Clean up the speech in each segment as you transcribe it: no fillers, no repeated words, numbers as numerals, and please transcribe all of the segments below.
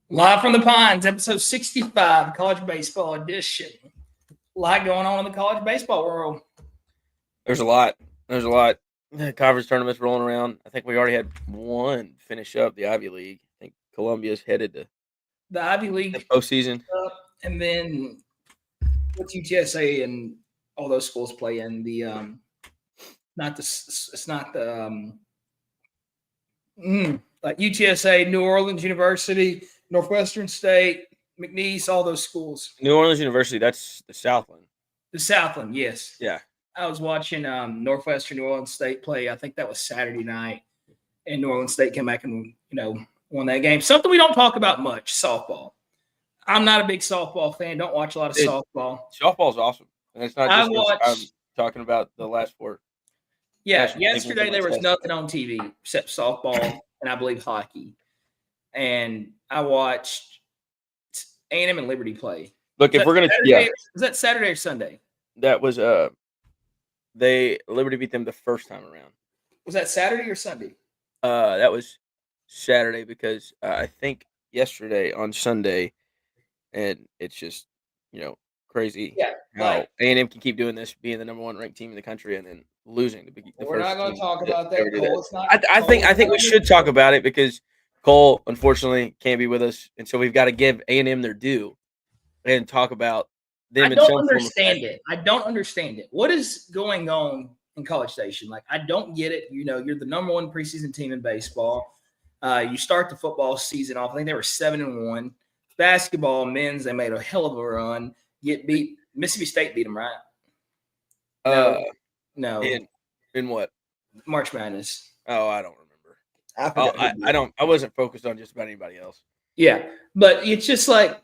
Live from the Pines, episode 65, college baseball edition. A lot going on in the college baseball world. There's a lot. There's a lot. Conference tournaments rolling around. I think we already had one finish up, the Ivy League. I think Columbia's headed to The Ivy the League postseason. and then what's UTSA and all those schools play in the like UTSA, New Orleans University, Northwestern State, McNeese, all those schools. New Orleans University, that's the Southland. The Southland, yes. Yeah. I was watching Northwestern New Orleans State play. I think that was Saturday night, and New Orleans State came back and won that game. Something we don't talk about much: softball. I'm not a big softball fan. Don't watch a lot of softball. Softball's awesome, and it's not just I'm talking about the last four. Yeah, yesterday there was nothing on TV except softball and I believe hockey, and I watched A&M and Liberty play. Look, if we're gonna, was that Saturday or Sunday? That was Liberty beat them the first time around. Was that Saturday or Sunday? That was Saturday because I think yesterday on Sunday, and it's just crazy. Yeah, how A&M can keep doing this, being the number one ranked team in the country, and then losing the We're not going to talk about that. Cole. It's not, I think we should talk about it because Cole unfortunately can't be with us, and so we've got to give A&M their due and talk about them. I don't understand it. I don't understand it. What is going on in College Station? Like, I don't get it. You're the number one preseason team in baseball. You start the football season off. I think they were 7-1. Basketball, men's, they made a hell of a run. Get beat. Mississippi State beat them, right? No. In what? March Madness. Oh, I don't remember. I wasn't focused on just about anybody else. Yeah, but it's just like,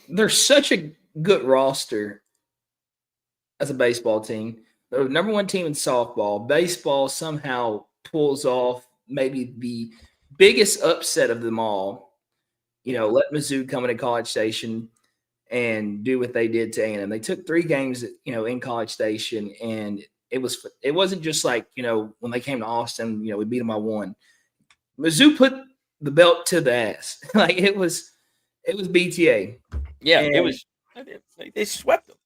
there's such a good roster as a baseball team. They're the number one team in softball. Baseball somehow pulls off maybe the biggest upset of them all. Let Mizzou come into College Station and do what they did to A&M. They took 3 games, in College Station, and it wasn't just like, when they came to Austin, we beat them by 1. Mizzou put the belt to the ass. Like it was BTA. Yeah, they swept them.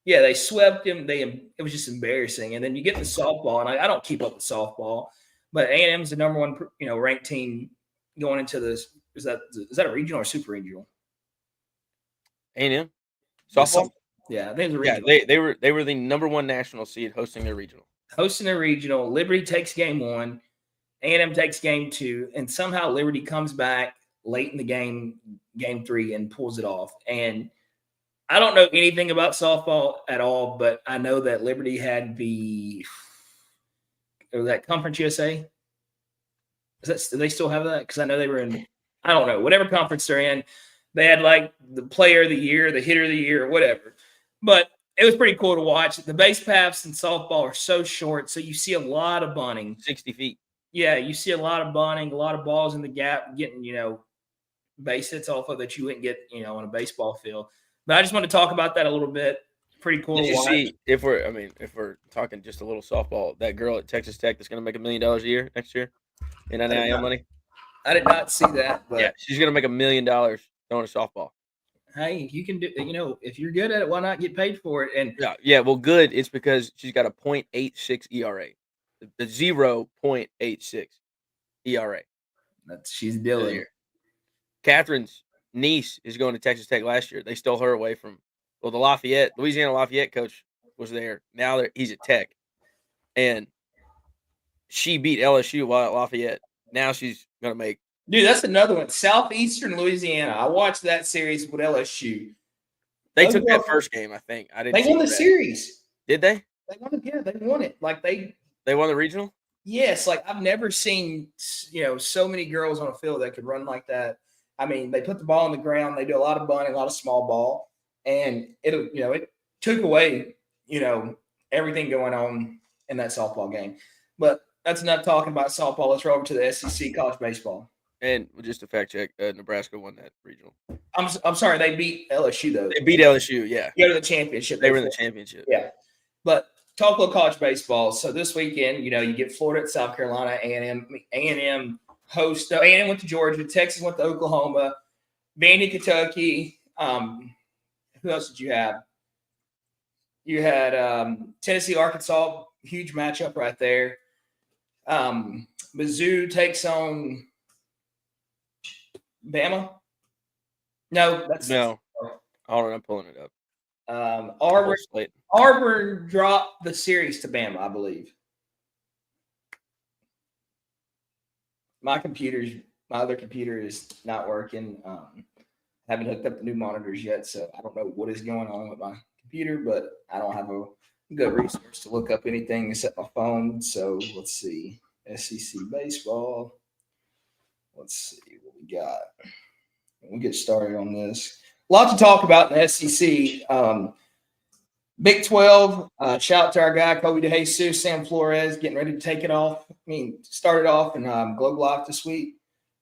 Yeah, they swept them. It was just embarrassing. And then you get the softball, and I don't keep up with softball, but A&M is the number one, ranked team going into this. Is that a regional or super regional? A&M softball. Yeah, I think it was a regional. Yeah, they were the number one national seed hosting their regional. Liberty takes game 1, A&M takes game 2, and somehow Liberty comes back late in the game 3, and pulls it off. And I don't know anything about softball at all, but I know that Liberty had that Conference USA. Do they still have that? Because I know they were in, I don't know, whatever conference they're in. They had like the player of the year, the hitter of the year, or whatever. But it was pretty cool to watch. The base paths in softball are so short, so you see a lot of bunting. 60 feet. Yeah, you see a lot of bunting, a lot of balls in the gap, getting, base hits off of that you wouldn't get, on a baseball field. But I just want to talk about that a little bit. Pretty cool. Did you see, if we're talking just a little softball, that girl at Texas Tech that's going to make $1 million a year next year in NIL money? I did not see that. But yeah, she's going to make $1 million throwing a softball. Hey, you can do, if you're good at it, why not get paid for it? And yeah, well, good. It's because she's got a .86 ERA, the 0.86 ERA. She's dealing. Catherine's niece is going to Texas Tech last year. They stole her away from, the Louisiana Lafayette coach was there. Now he's at Tech, and she beat LSU while at Lafayette. Now she's going to make. Dude, that's another one. Southeastern Louisiana. I watched that series with LSU. They took that first game, I think. They won the series. Did they? They won it. Like they won the regional? Yes. Like I've never seen, so many girls on a field that could run like that. I mean, they put the ball on the ground. They do a lot of bunting, a lot of small ball, and it took away, everything going on in that softball game. But that's enough talking about softball. Let's roll over to the SEC college baseball. And just to fact check, Nebraska won that regional. I'm sorry, they beat LSU though. They beat LSU, yeah. Go to the championship. They were in the championship. Yeah, but talk a little college baseball. So this weekend, you get Florida at South Carolina. A&M host. A&M went to Georgia. Texas went to Oklahoma. Vandy, Kentucky. Who else did you have? You had Tennessee, Arkansas. Huge matchup right there. Mizzou takes on Bama. No, that's No. Hold on, I'm pulling it up. Auburn dropped the series to Bama, I believe. My other computer is not working. Haven't hooked up the new monitors yet, so I don't know what is going on with my computer, but I don't have a good resource to look up anything except my phone. So let's see. SEC baseball. Let's see what we got. We'll get started on this. A lot to talk about in the SEC. Big 12, shout out to our guy, Kobe DeJesus, Sam Flores, getting ready to take it off. Started off in Globe Life this week.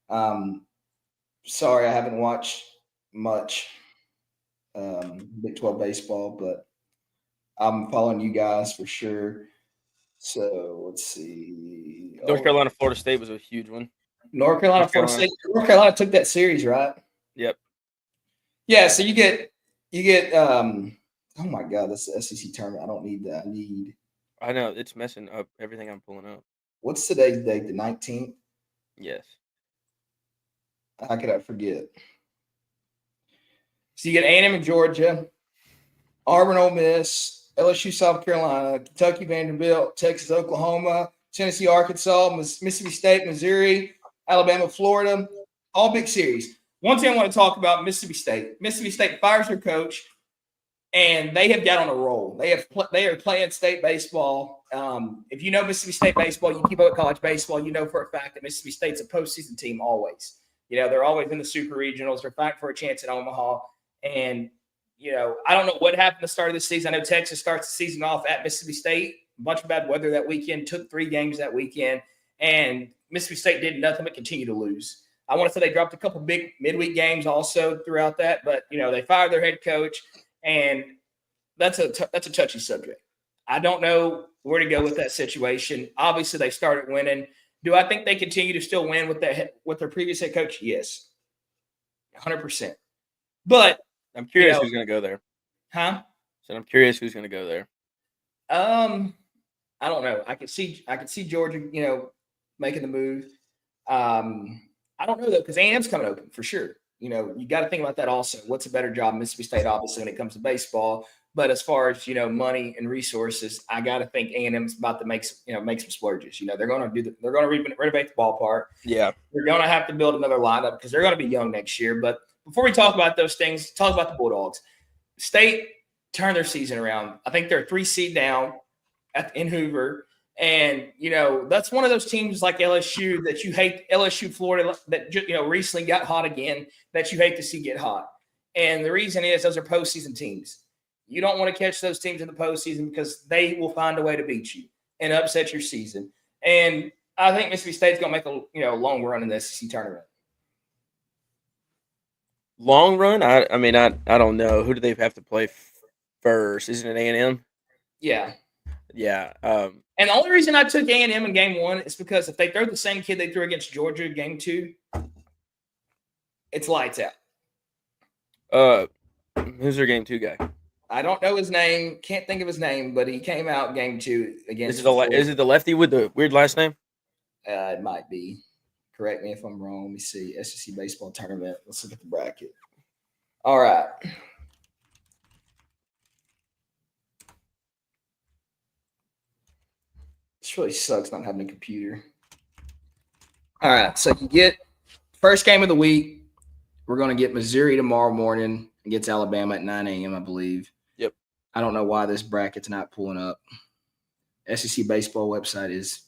Sorry, I haven't watched much Big 12 baseball, but I'm following you guys for sure. So let's see. North Carolina, Florida State was a huge one. North Carolina, Florida State. North Carolina took that series, right? Yep. Yeah, so you get oh my God, that's the SEC tournament. I don't need that. I know it's messing up everything I'm pulling up. What's today's date? The 19th? Yes. How could I forget? So you get A&M in Georgia, Auburn, Ole Miss, LSU, South Carolina, Kentucky, Vanderbilt, Texas, Oklahoma, Tennessee, Arkansas, Mississippi State, Missouri, Alabama, Florida. All big series. One thing I want to talk about, Mississippi State. Mississippi State fires their coach, and they have got on a roll. They are playing state baseball. If you know Mississippi State baseball, you keep up with college baseball, you know for a fact that Mississippi State's a postseason team always. They're always in the super regionals. They're fighting for a chance at Omaha. And, I don't know what happened at the start of the season. I know Texas starts the season off at Mississippi State. A bunch of bad weather that weekend, took 3 games that weekend. And Mississippi State did nothing but continue to lose. I want to say they dropped a couple big midweek games also throughout that. But, they fired their head coach. And that's a touchy subject. I don't know where to go with that situation. Obviously, they started winning. Do I think they continue to still win with their previous head coach? Yes, 100%. But I'm curious who's going to go there. Huh? So I'm curious who's going to go there. I don't know. I could see Georgia, making the move. I don't know though, because A&M's coming open for sure. You got to think about that also. What's a better job? Mississippi State, obviously, when it comes to baseball. But as far as money and resources, I got to think A&M's about to make some splurges. They're going to renovate the ballpark. Yeah, they're going to have to build another lineup because they're going to be young next year. But before we talk about those things, talk about the Bulldogs. State turned their season around. I think they're a 3 seed down in Hoover. And, that's one of those teams like LSU that you hate, LSU, Florida, that, recently got hot again, that you hate to see get hot. And the reason is those are postseason teams. You don't want to catch those teams in the postseason because they will find a way to beat you and upset your season. And I think Mississippi State's going to make a long run in the SEC tournament. Long run? I don't know. Who do they have to play first? Isn't it A&M? Yeah. Yeah. And the only reason I took A&M in game 1 is because if they throw the same kid they threw against Georgia in game 2, it's lights out. Who's their game 2 guy? I don't know his name. Can't think of his name, but he came out game 2 against. Is it the lefty with the weird last name? It might be. Correct me if I'm wrong. Let me see. SEC baseball tournament. Let's look at the bracket. All right. This really sucks not having a computer. All right. So you get first game of the week. We're going to get Missouri tomorrow morning against Alabama at 9 a.m., I believe. Yep. I don't know why this bracket's not pulling up. SEC baseball website is.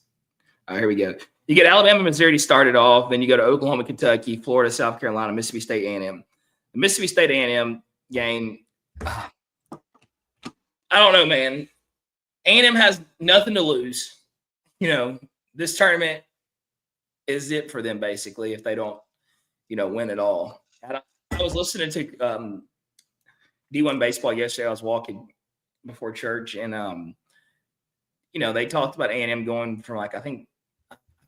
All right, here we go. You get Alabama, Missouri started off. Then you go to Oklahoma, Kentucky, Florida, South Carolina, Mississippi State, A&M. The Mississippi State A&M game, I don't know, man. A&M has nothing to lose. This tournament is it for them, basically, if they don't, win at all. I was listening to D1 baseball yesterday. I was walking before church, and, they talked about A&M going from, I think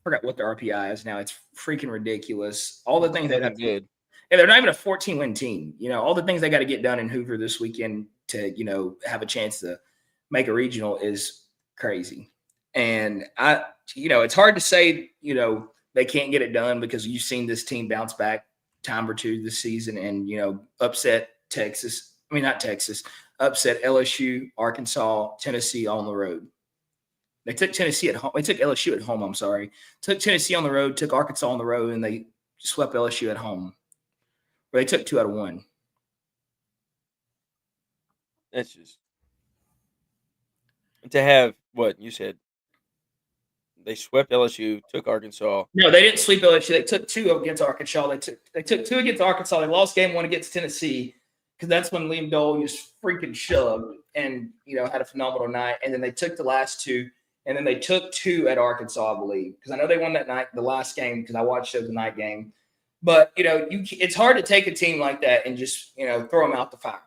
forgot what the RPI is now. It's freaking ridiculous. All the things they have Fucking good. and they're not even a 14-win team. All the things they got to get done in Hoover this weekend to, have a chance to make a regional is crazy. And it's hard to say, they can't get it done because you've seen this team bounce back time or two this season and, upset Texas. I mean, not Texas, upset LSU, Arkansas, Tennessee on the road. They took Tennessee at home. They took LSU at home. I'm sorry. Took Tennessee on the road, took Arkansas on the road, and they swept LSU at home. Where they took 2 out of 1. That's just to have what you said. They swept LSU, took Arkansas. No, they didn't sweep LSU. They took 2 against Arkansas. They took 2 against Arkansas. They lost game 1 against Tennessee because that's when Liam Dole just freaking shoved and had a phenomenal night. And then they took the last 2, and then they took 2 at Arkansas, I believe, because I know they won that night, the last game, because I watched the night game. But it's hard to take a team like that and just throw them out the fire.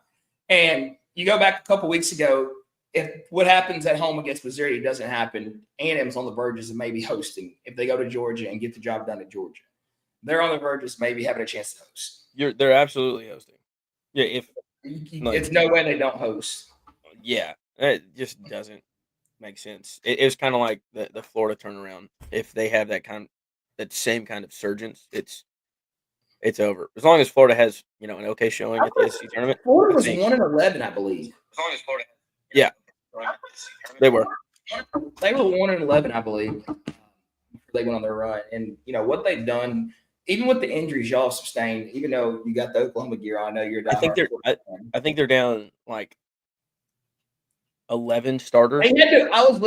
And you go back a couple weeks ago. If what happens at home against Missouri doesn't happen, A&M's on the verges of maybe hosting if they go to Georgia and get the job done at Georgia. They're on the verges of maybe having a chance to host. They're absolutely hosting. Yeah, it's no way they don't host. Yeah, it just doesn't make sense. It was kind of like the Florida turnaround. If they have that same kind of surgence, it's over. As long as Florida has an okay showing at the SEC tournament. Florida was 1-11, I believe. As long as Florida, yeah. They were 1-11, I believe. They went on their run, and what they've done, even with the injuries y'all sustained, even though you got the Oklahoma gear, I know you're. I think they're down like 11 starters. I was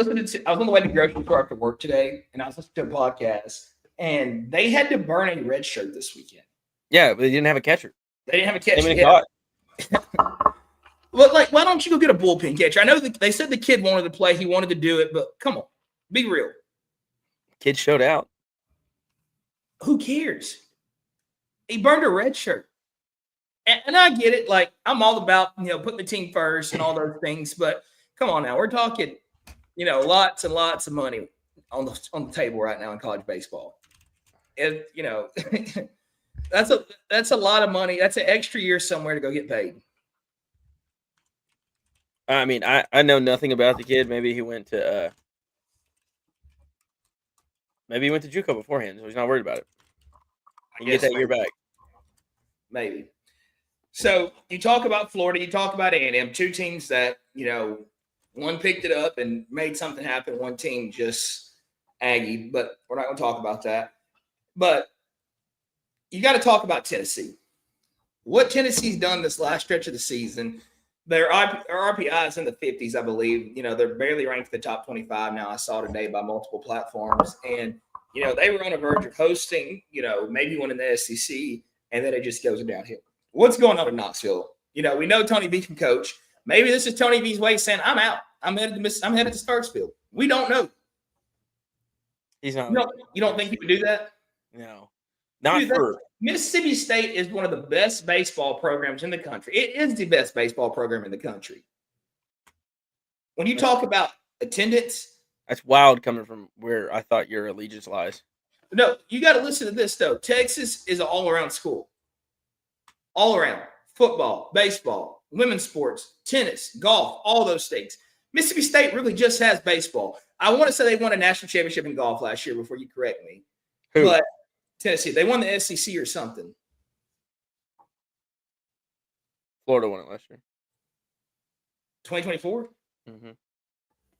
on the way to the grocery store after work today, and I was listening to a podcast, and they had to burn a red shirt this weekend. Yeah, but they didn't have a catcher. They didn't have a catcher. But why don't you go get a bullpen catcher? I know they said the kid wanted to play. He wanted to do it, but come on, be real. Kid showed out. Who cares? He burned a red shirt. And I get it. I'm all about, putting the team first and all those things. But come on now. We're talking, lots and lots of money on the table right now in college baseball. And, that's a lot of money. That's an extra year somewhere to go get paid. I mean, I know nothing about the kid. Maybe he went to JUCO beforehand, so he's not worried about it. He can get that year back. Maybe. So you talk about Florida, you talk about A&M, 2 teams that, one picked it up and made something happen. One team just Aggie, but we're not going to talk about that. But you got to talk about Tennessee. What Tennessee's done this last stretch of the season. Their RPI is in the 50s, I believe. They're barely ranked in the top 25 now. I saw today by multiple platforms. And, they were on the verge of hosting, maybe winning the SEC, and then it just goes downhill. What's going on in Knoxville? We know Tony V can coach. Maybe this is Tony V's way of saying, I'm out. I'm headed to Starksville. We don't know. He's not. You don't think he would do that? No. Not for Mississippi State is one of the best baseball programs in the country. It is the best baseball program in the country. When you talk about attendance, that's wild coming from where I thought your allegiance lies. No, you got to listen to this, though. Texas is an all-around school. All around. Football, baseball, women's sports, tennis, golf, all those things. Mississippi State really just has baseball. I want to say they won a national championship in golf last year before you correct me. Who? But Tennessee, they won the SEC or something. Florida won it last year. 2024? Mm-hmm.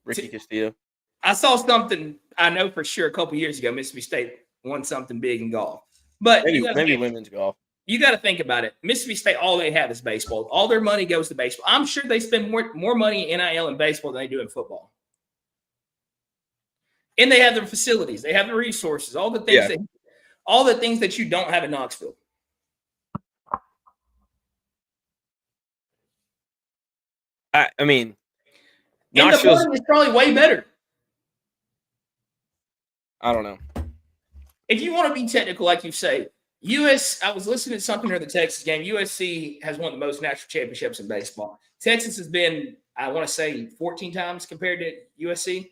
Ricky Castillo. I saw something I know for sure a couple years ago. Mississippi State won something big in golf. But maybe women's golf. You got to think about it. Mississippi State, all they have is baseball. All their money goes to baseball. I'm sure they spend more money in NIL in baseball than they do in football. And they have the facilities. They have the resources. All the things that you don't have in Knoxville. I mean, and the money is probably way better. I don't know. If you want to be technical, like you say, I was listening to something during the Texas game. USC has won the most national championships in baseball. Texas has been, I want to say, 14 times compared to USC.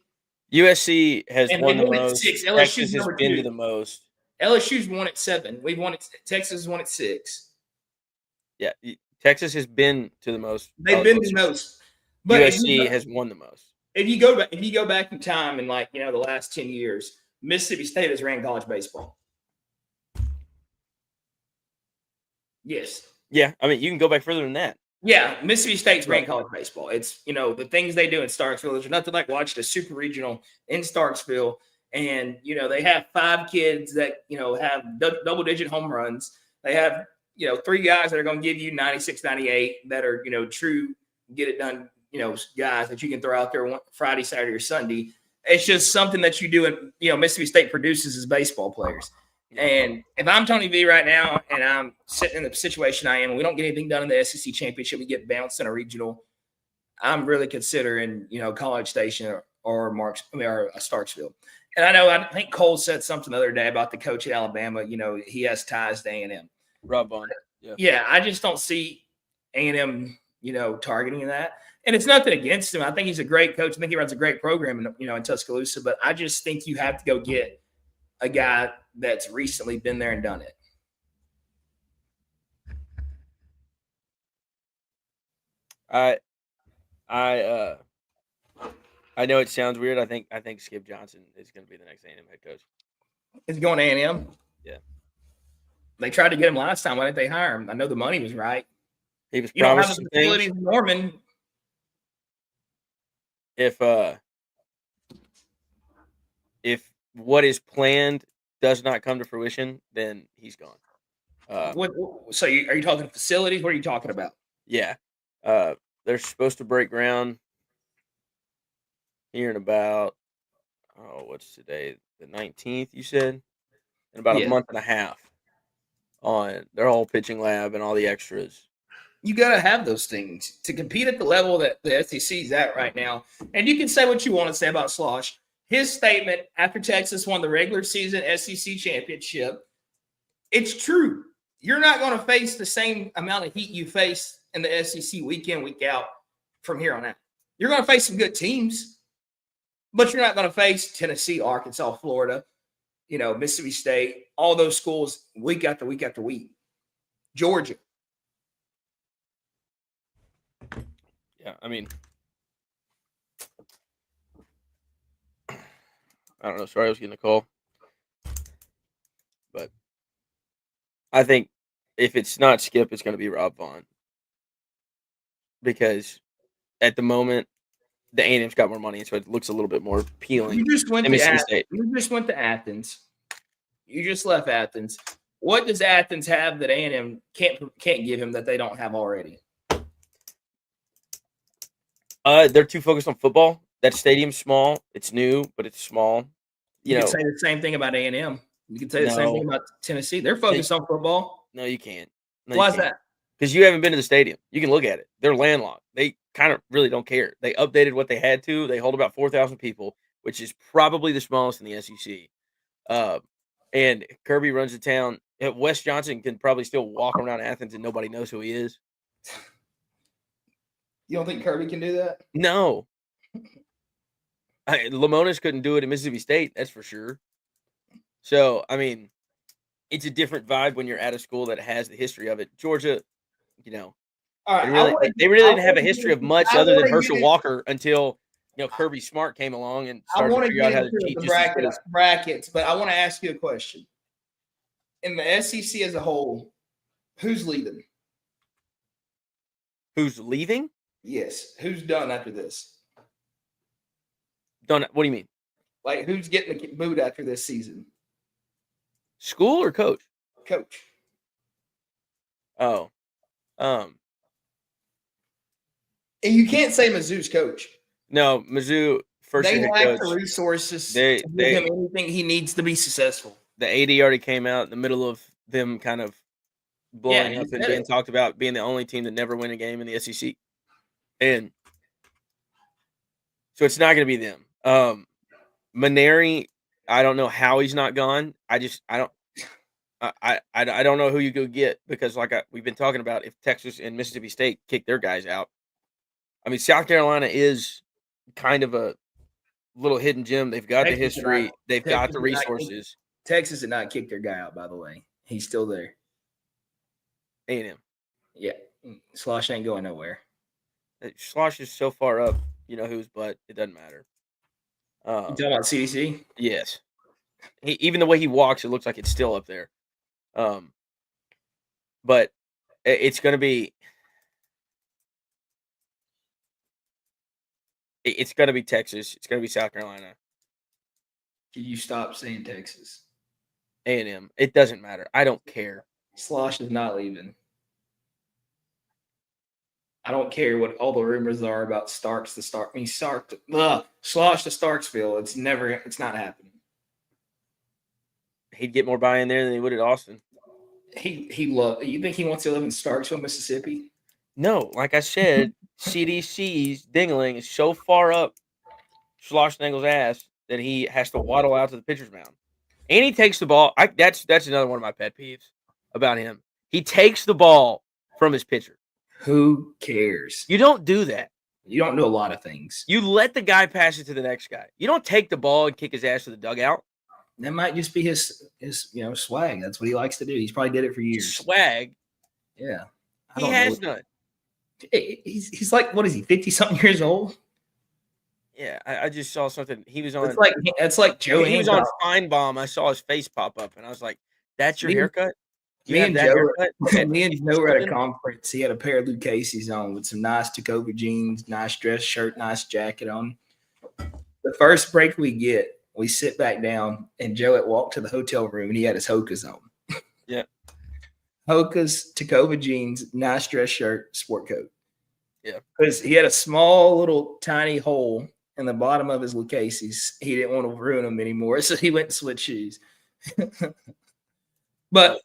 USC has And won they've the won at most. 6. LSU's Texas has number been 2. to the most. LSU's won at 7. We've won it. Texas has won at 6. Yeah, Texas has been to the most. They've been the most. But USC has won the most. If you go back in time in the last 10 years, Mississippi State has ran college baseball. Yes. Yeah, I mean you can go back further than that. Yeah, Mississippi State's ran college baseball. It's the things they do in Starksville. There's nothing like watching a super regional in Starksville, and they have 5 kids that have double-digit home runs. They have 3 guys that are going to give you 96, 98 that are true get it done. Guys that you can throw out there Friday, Saturday, or Sunday. It's just something that you do, and Mississippi State produces as baseball players. And if I'm Tony V right now, and I'm sitting in the situation I am, we don't get anything done in the SEC championship, we get bounced in a regional. I'm really considering, College Station or Starksville. And I think Cole said something the other day about the coach at Alabama. He has ties to A&M. Rob Vaughn. Yeah, I just don't see A&M, targeting that. And it's nothing against him. I think he's a great coach. I think he runs a great program, in Tuscaloosa. But I just think you have to go get a guy that's recently been there and done it. I know it sounds weird. I think Skip Johnson is going to be the next A&M head coach. Is he going to A&M? Yeah. They tried to get him last time. Why didn't they hire him? I know the money was right. He was promised some things. In Norman. If what is planned does not come to fruition, then he's gone. So are you talking facilities? What are you talking about? Yeah. They're supposed to break ground here in about, what's today? The 19th, you said? In about a month and a half on their whole pitching lab and all the extras. You got to have those things to compete at the level that the SEC is at right now. And you can say what you want to say about Slosh. His statement after Texas won the regular season SEC championship, it's true. You're not going to face the same amount of heat you face in the SEC week in, week out from here on out. You're going to face some good teams, but you're not going to face Tennessee, Arkansas, Florida, Mississippi State, all those schools week after week after week. Georgia. Yeah, I mean, I don't know. Sorry, I was getting a call. But I think if it's not Skip, it's going to be Rob Vaughn. Because at the moment, the A&M's got more money, so it looks a little bit more appealing. You just went to Athens. You just left Athens. What does Athens have that A&M can't give him that they don't have already? They're too focused on football. That stadium's small. It's new, but it's small. You can say the same thing about A&M. You can say the same thing about Tennessee. They're focused on football. No, you can't. Why is that? Because you haven't been to the stadium. You can look at it. They're landlocked. They kind of really don't care. They updated what they had to. They hold about 4,000 people, which is probably the smallest in the SEC. And Kirby runs the town. Wes Johnson can probably still walk around Athens and nobody knows who he is. You don't think Kirby can do that? No. Lamonis couldn't do it at Mississippi State, that's for sure. So, I mean, it's a different vibe when you're at a school that has the history of it. Georgia, all right, they really didn't have a history of much other than Herschel Walker until Kirby Smart came along and started to figure out how to cheat the brackets. But I want to ask you a question. In the SEC as a whole, who's leaving? Who's leaving? Yes. Who's done after this? Done. What do you mean? Like, who's getting the boot after this season? School or coach? Coach. Oh. And you can't say Mizzou's coach. No, Mizzou first year head lack coach. the resources to give him anything he needs to be successful. The AD already came out in the middle of them kind of blowing up and being talked about being the only team that never win a game in the SEC. And so it's not going to be them. Maneri, I don't know how he's not gone. I don't know who you go get because we've been talking about if Texas and Mississippi State kick their guys out. I mean, South Carolina is kind of a little hidden gem. They've got the Texas did history. not- They've got the Texas did not kick- resources. Texas did not kick their guy out, by the way. He's still there. A&M. Yeah. Slosh ain't going nowhere. Slosh is so far up, you know whose butt, it doesn't matter. You talking about CDC? Yes. Even the way he walks, it looks like it's still up there. But it's going to be Texas. It's going to be South Carolina. Can you stop saying Texas? A&M. It doesn't matter. I don't care. Slosh is not leaving. I don't care what all the rumors are about Slosh to Starksville. It's not happening. He'd get more buy-in there than he would at Austin. You think he wants to live in Starksville, Mississippi? No, like I said, CDC's dingling is so far up Schlossnagle's ass that he has to waddle out to the pitcher's mound. And he takes the ball. That's another one of my pet peeves about him. He takes the ball from his pitcher. Who cares? You don't do that. You don't do a lot of things. You let the guy pass it to the next guy. You don't take the ball and kick his ass to the dugout. That might just be his swag. That's what he likes to do. He's probably did it for years. Swag. Yeah. He has done. He's like, what is he, 50-something years old? Yeah, I just saw something. He was on. It's like Joe. He was on Feinbaum. I saw his face pop up, and I was like, "That's your haircut." Me and Joe were at a conference. He had a pair of Lucchese's on with some nice Tacova jeans, nice dress shirt, nice jacket on. The first break we get, we sit back down, and Joe had walked to the hotel room, and he had his Hokas on. Yeah. Hokas, Tacova jeans, nice dress shirt, sport coat. Yeah. Because he had a small little tiny hole in the bottom of his Lucchese's. He didn't want to ruin them anymore, so he went and switched shoes. But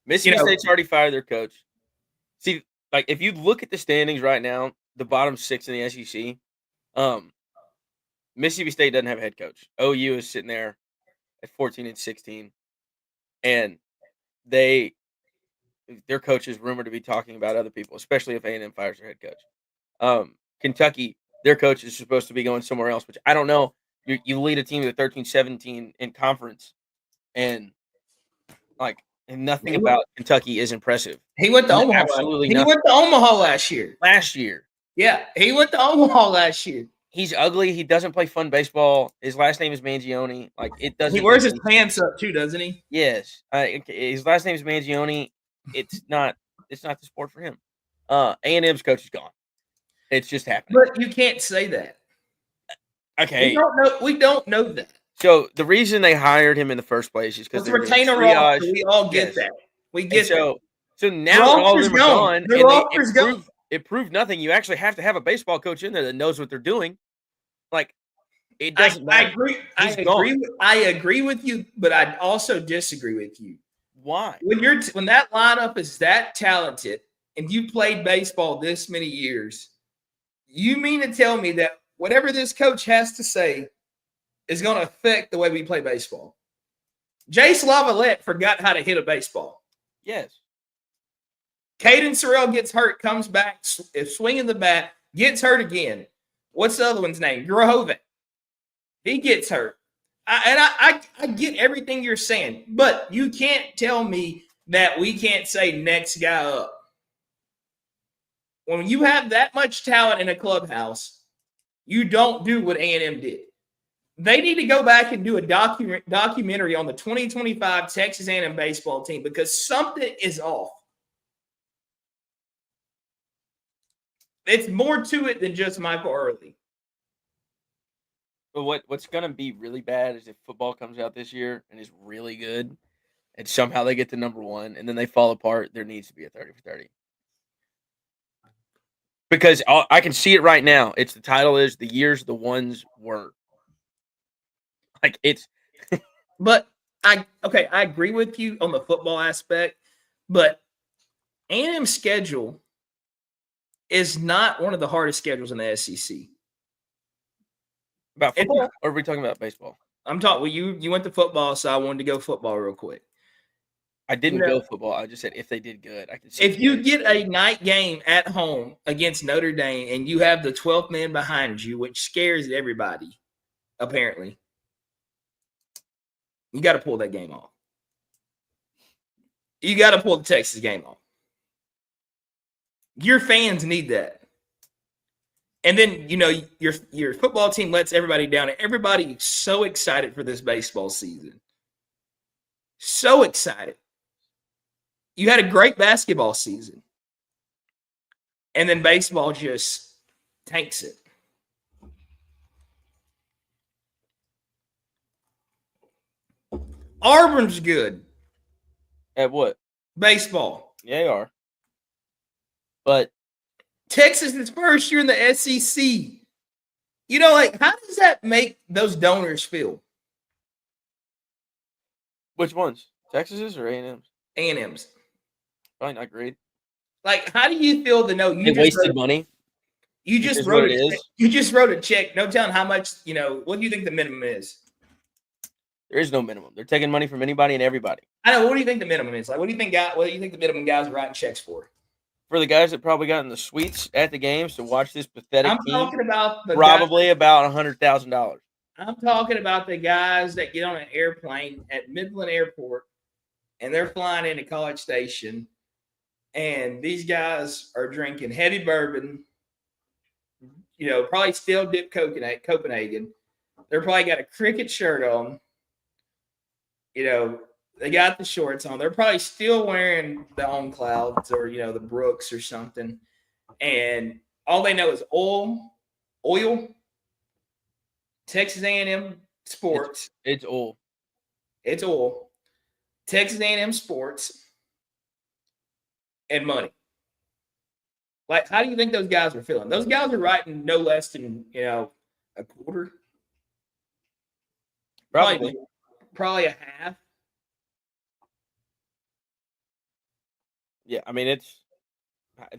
Mississippi State's already fired their coach. See, like if you look at the standings right now, the bottom 6 in the SEC, Mississippi State doesn't have a head coach. OU is sitting there at 14-16, and their coach is rumored to be talking about other people, especially if A&M fires their head coach. Kentucky, their coach is supposed to be going somewhere else, which I don't know. You lead a team to 13-17 in conference, and nothing about Kentucky is impressive. He went to Omaha. Absolutely he went to Omaha last year. Yeah, he went to Omaha last year. He's ugly. He doesn't play fun baseball. His last name is Mangione. It doesn't. He wears his pants up too, doesn't he? Yes. His last name is Mangione. It's not the sport for him. A&M's coach is gone. It's just happening. But you can't say that. Okay. We don't know that. So the reason they hired him in the first place is because they retain a roster. We all get that. We get that. So now all of them are gone, and it proved nothing. You actually have to have a baseball coach in there that knows what they're doing. It doesn't matter. I agree with you, but I also disagree with you. Why? When that lineup is that talented and you played baseball this many years, you mean to tell me that whatever this coach has to say is going to affect the way we play baseball? Jace Lavalette forgot how to hit a baseball. Yes. Caden Sorrell gets hurt, comes back, is swinging the bat, gets hurt again. What's the other one's name? Grohoven. He gets hurt. I get everything you're saying, but you can't tell me that we can't say next guy up. When you have that much talent in a clubhouse, you don't do what A&M did. They need to go back and do a documentary on the 2025 Texas A&M baseball team because something is off. It's more to it than just Michael Early. But what's going to be really bad is if football comes out this year and is really good, and somehow they get to number 1, and then they fall apart, there needs to be a 30 for 30. Because I can see it right now. The title is The Years the Ones Weren't. But I agree with you on the football aspect, but A&M's schedule is not one of the hardest schedules in the SEC. About football, or are we talking about baseball? I'm talking. Well, you went to football, so I wanted to go football real quick. I didn't go football. I just said if they did good, I could see. If you get a night game at home against Notre Dame and you have the 12th man behind you, which scares everybody, apparently. You got to pull that game off. You got to pull the Texas game off. Your fans need that. And then, your football team lets everybody down. And everybody's so excited for this baseball season. So excited. You had a great basketball season. And then baseball just tanks it. Auburn's good. At what? Baseball. Yeah, they are. But Texas is first year in the SEC. How does that make those donors feel? which ones? Texas's or A&M's? A&M's. Probably not great. How do you feel to know They wasted money. You just is wrote what it a, is. You just wrote a check. No telling how much. What do you think the minimum is? There is no minimum. They're taking money from anybody and everybody. I know. What do you think the minimum is? What do you think the minimum guys are writing checks for? For the guys that probably got in the suites at the games to watch this pathetic I'm team, talking about probably about $100,000. I'm talking about the guys that get on an airplane at Midland Airport and they're flying into College Station, and these guys are drinking heavy bourbon. Probably still dip Copenhagen. They're probably got a cricket shirt on. They got the shorts on. They're probably still wearing the On Clouds or, the Brooks or something. And all they know is oil, Texas A&M sports. It's oil. It's oil. Texas A&M sports and money. How do you think those guys are feeling? Those guys are writing no less than, a quarter. Probably a half. Yeah, I mean,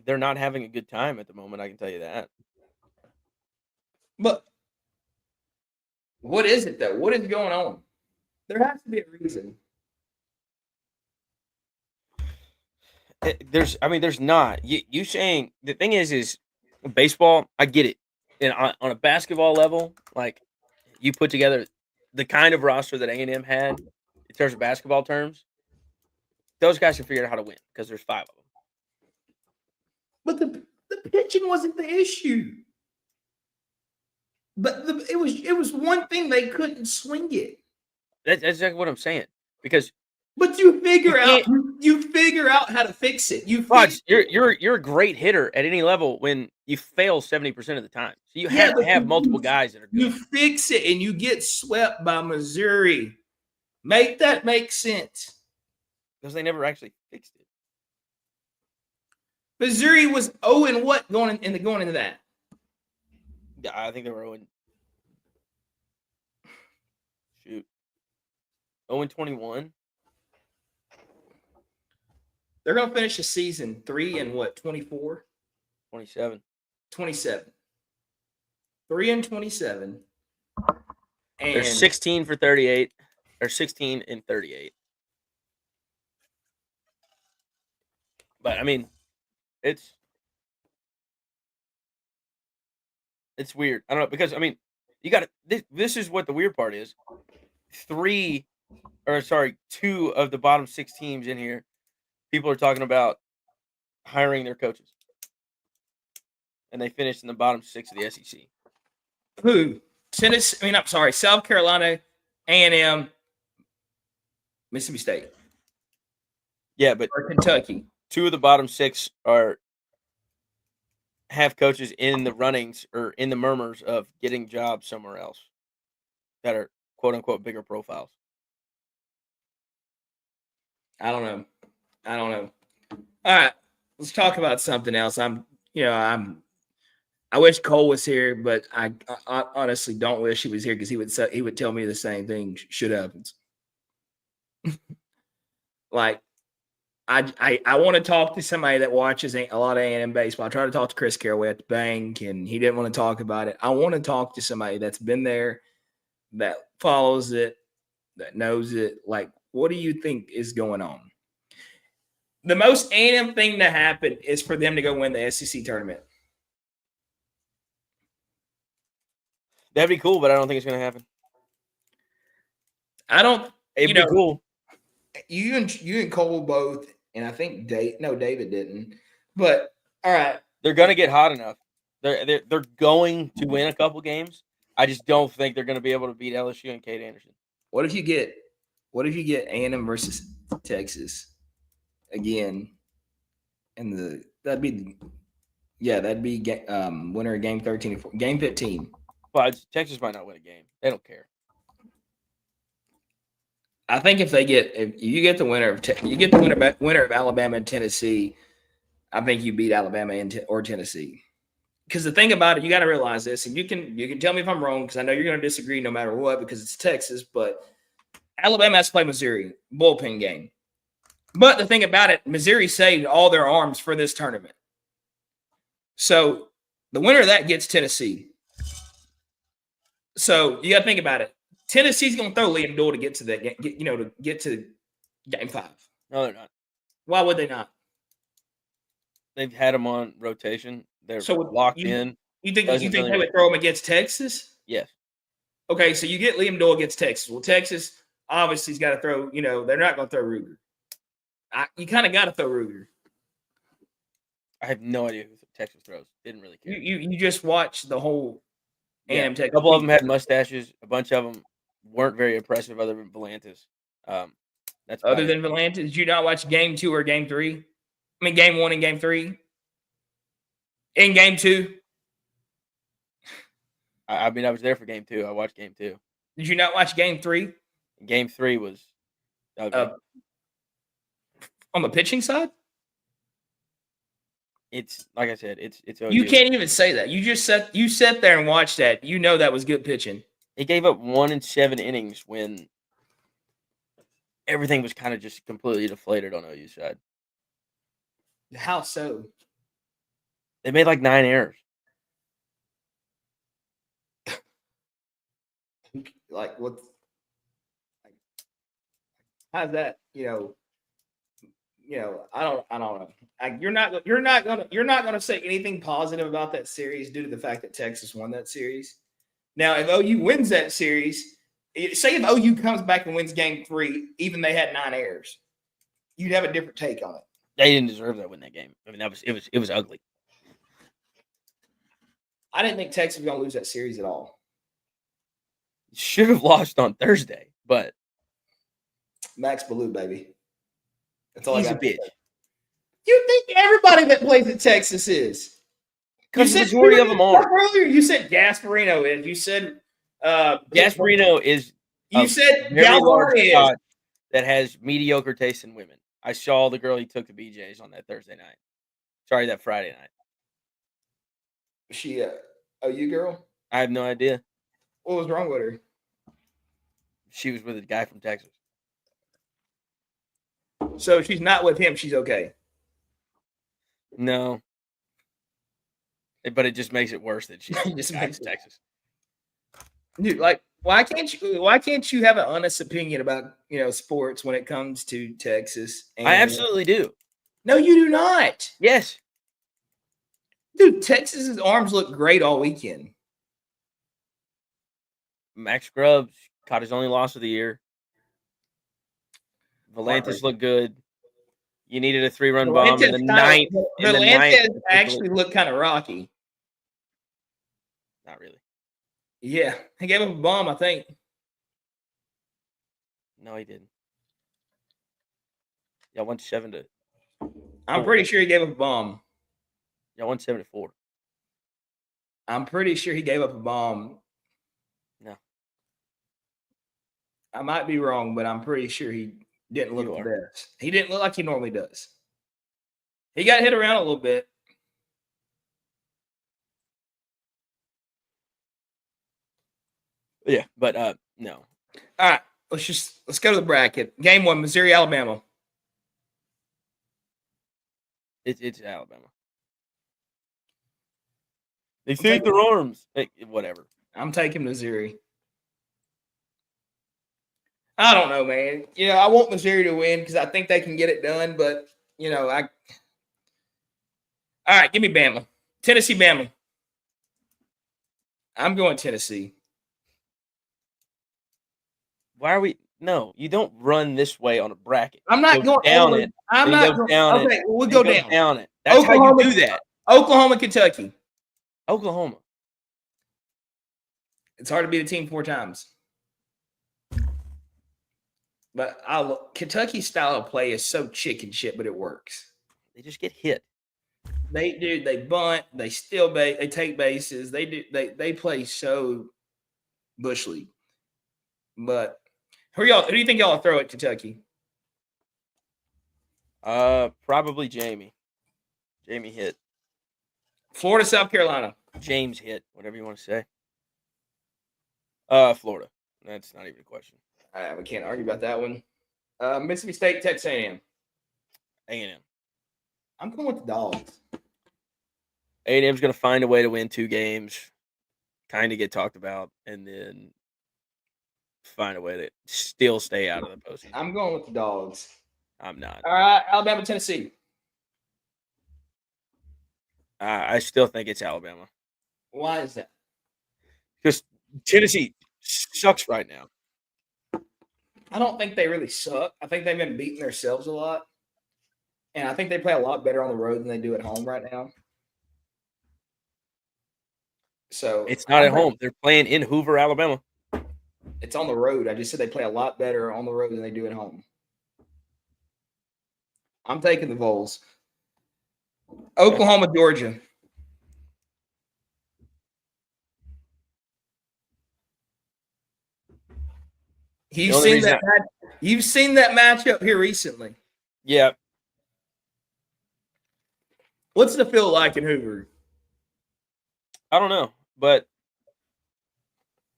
they're not having a good time at the moment, I can tell you that. But what is it, though? What is going on? There has to be a reason. There's not. You saying the thing is baseball, I get it. And on a basketball level, you put together the kind of roster that A&M had in terms of basketball terms, those guys can figure out how to win because there's 5 of them. But the pitching wasn't the issue. But it was one thing, they couldn't swing it. That's exactly what I'm saying. But you figure out how to fix it. You're a great hitter at any level when you fail 70% of the time. So you have to have multiple guys that are good. You fix it and you get swept by Missouri. Make that make sense. Because they never actually fixed it. Missouri was 0 and what going into that? Yeah, I think they were 0 and 21. They're going to finish the season 3 and what? 24? 27. 27. 3 and 27. And they're 16 for 38. Or 16 and 38. But I mean, it's weird. I don't know, because I mean, you got this is what the weird part is. 2 of the bottom 6 teams in here, people are talking about hiring their coaches. And they finished in the bottom 6 of the SEC. Who? South Carolina, A&M, Mississippi State. Yeah, but or Kentucky. 2 of the bottom 6 have coaches in the runnings or in the murmurs of getting jobs somewhere else that are quote unquote bigger profiles. I don't know. All right, let's talk about something else. I wish Cole was here, but I honestly don't wish he was here because he would tell me the same thing should happen. I want to talk to somebody that watches a lot of A&M baseball. I tried to talk to Chris Caraway at the bank, and he didn't want to talk about it. I want to talk to somebody that's been there, that follows it, that knows it. What do you think is going on? The most A&M thing to happen is for them to go win the SEC tournament. That'd be cool, but I don't think it's going to happen. I don't. It'd be cool. You and Cole both, and I think David didn't. But all right, they're going to get hot enough. They're going to win a couple games. I just don't think they're going to be able to beat LSU and Cade Anderson. What if you get A&M versus Texas again? And that'd be winner of game 13, game 15. But Texas might not win a game. They don't care. I think if you get the winner of Alabama and Tennessee, I think you beat Alabama or Tennessee. Because the thing about it, you got to realize this, and you can tell me if I'm wrong, because I know you're going to disagree no matter what, because it's Texas. But Alabama has to play Missouri bullpen game. But the thing about it, Missouri saved all their arms for this tournament. So the winner of that gets Tennessee. So you got to think about it. Tennessee's going to throw Liam Doyle to get to to get to game 5. No, they're not. Why would they not? They've had them on rotation. They're so locked in. You think they would throw them against Texas? Yes. Okay, so you get Liam Doyle against Texas. Well, Texas obviously has got to throw. They're not going to throw Ruger. You kind of got to throw Ruger. I have no idea who Texas throws. Didn't really care. You just watched the whole A&M Texas. A couple of them had mustaches. A bunch of them weren't very impressive, other than Volantis. Other than Volantis, did you not watch game 2 or game 3? I mean, game 1 and game 3. In game 2. I was there for game 2. I watched game 2. Did you not watch game 3? Game 3 was okay. On the pitching side. It's like I said. It's you can't even say that. You sat there and watched that. You know that was good pitching. He gave up 1 in 7 innings when everything was kind of just completely deflated on OU's side. How so? They made like 9 errors. Like what? How's that? I don't know. You're not gonna say anything positive about that series due to the fact that Texas won that series. Now, if OU wins that series, say if OU comes back and wins game 3, even they had 9 errors, you'd have a different take on it. They didn't deserve to win that game. I mean, it was ugly. I didn't think Texas was gonna lose that series at all. Should have lost on Thursday, but Max Ballou, baby. That's all he's I got. A bitch. You think everybody that plays at Texas is? Because the majority of them are. Earlier, you said Gasparino is. You said Gasparino is. You said Galvar is. That has mediocre taste in women. I saw the girl he took to BJ's on that Thursday night. Sorry, that Friday night. Was she a OU girl? I have no idea. What was wrong with her? She was with a guy from Texas. So she's not with him. She's okay. No. But it just makes it worse that she's Texas. Dude, like, why can't you have an honest opinion about sports when it comes to Texas? I absolutely do. No, you do not. Yes. Dude, Texas's arms look great all weekend. Max Grubbs caught his only loss of the year. Volantis looked good. You needed a 3-run bomb in the ninth. Volantis actually looked kind of rocky. Not really. Yeah, he gave him a bomb, I think. No, he didn't. Y'all won 7-4. I'm pretty sure he gave up a bomb. Y'all won 7-4. I'm pretty sure he gave up a bomb. No. I might be wrong, but I'm pretty sure he didn't look the best. He didn't look like he normally does. He got hit around a little bit. Yeah, but no. All right, let's go to the bracket. Game 1, Missouri, Alabama. It's Alabama. They saved their arms. Hey, whatever. I'm taking Missouri. I don't know, man. I want Missouri to win because I think they can get it done. But all right, give me Bama. Tennessee, Bama. I'm going Tennessee. Why are we? No, you don't run this way on a bracket. I'm You not go going down over. it. I'm Then not go going. down it. Okay, we'll Then go down. down it. That's how you do that. Oklahoma, Kentucky. Oklahoma. It's hard to beat a team 4 times. But Kentucky's style of play is so chicken shit, but it works. They just get hit. They bunt, they steal base, they take bases. They play so bush league. But who do you think y'all throw at Kentucky? Probably Jamie. Jamie hit. Florida, South Carolina. James hit, whatever you want to say. Florida. That's not even a question. We can't argue about that one. Mississippi State, Texas A&M. A&M. I'm going with the Dogs. A&M's going to find a way to win 2 games, kind of get talked about, and then find a way to still stay out of the postseason. I'm going with the Dogs. I'm not. All right, Alabama, Tennessee. I still think it's Alabama. Why is that? Because Tennessee sucks right now. I don't think they really suck. I think they've been beating themselves a lot. And I think they play a lot better on the road than they do at home right now. So it's not at home. They're playing in Hoover, Alabama. It's on the road. I just said they play a lot better on the road than they do at home. I'm taking the Vols. Oklahoma, Georgia. You've seen that matchup here recently. Yeah. What's the feel like in Hoover? I don't know, but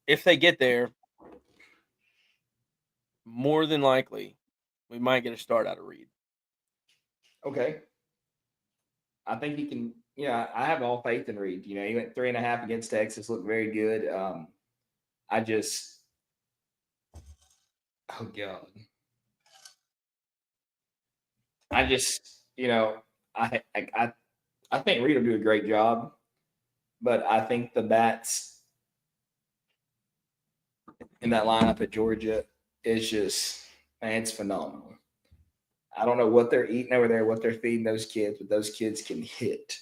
if they get there, more than likely, we might get a start out of Reed. Okay. I think he can. Yeah, I have all faith in Reed. He went 3.5 against Texas, looked very good. Oh God. I think Reed will do a great job, but I think the bats in that lineup at Georgia is just, man, it's phenomenal. I don't know what they're eating over there, what they're feeding those kids, but those kids can hit.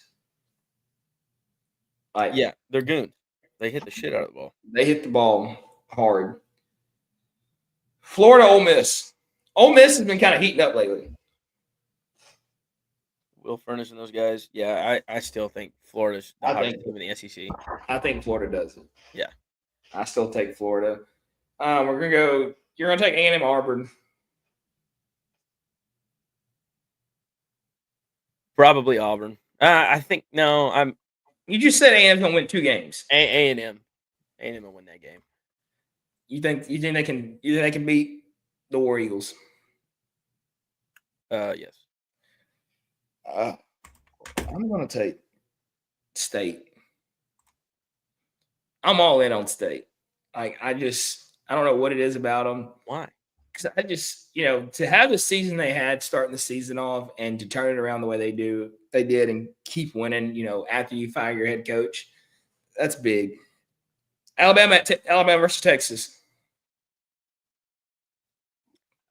Yeah, they're goons. They hit the shit out of the ball. They hit the ball hard. Florida, Ole Miss. Ole Miss has been kind of heating up lately. Will Furniss and those guys. Yeah, I still think Florida's the hottest team in the SEC. I think Florida does it. Yeah. I still take Florida. We're going to go – you're going to take A&M Auburn. Probably Auburn. I think – no, you just said A&M's going to win 2 games. A&M. A&M will win that game. You think they can beat the War Eagles? Yes. I'm going to take State. I'm all in on State. I don't know what it is about them. Why? Because I just, to have the season they had starting the season off and to turn it around the way they did and keep winning, after you fire your head coach, that's big. Alabama versus Texas.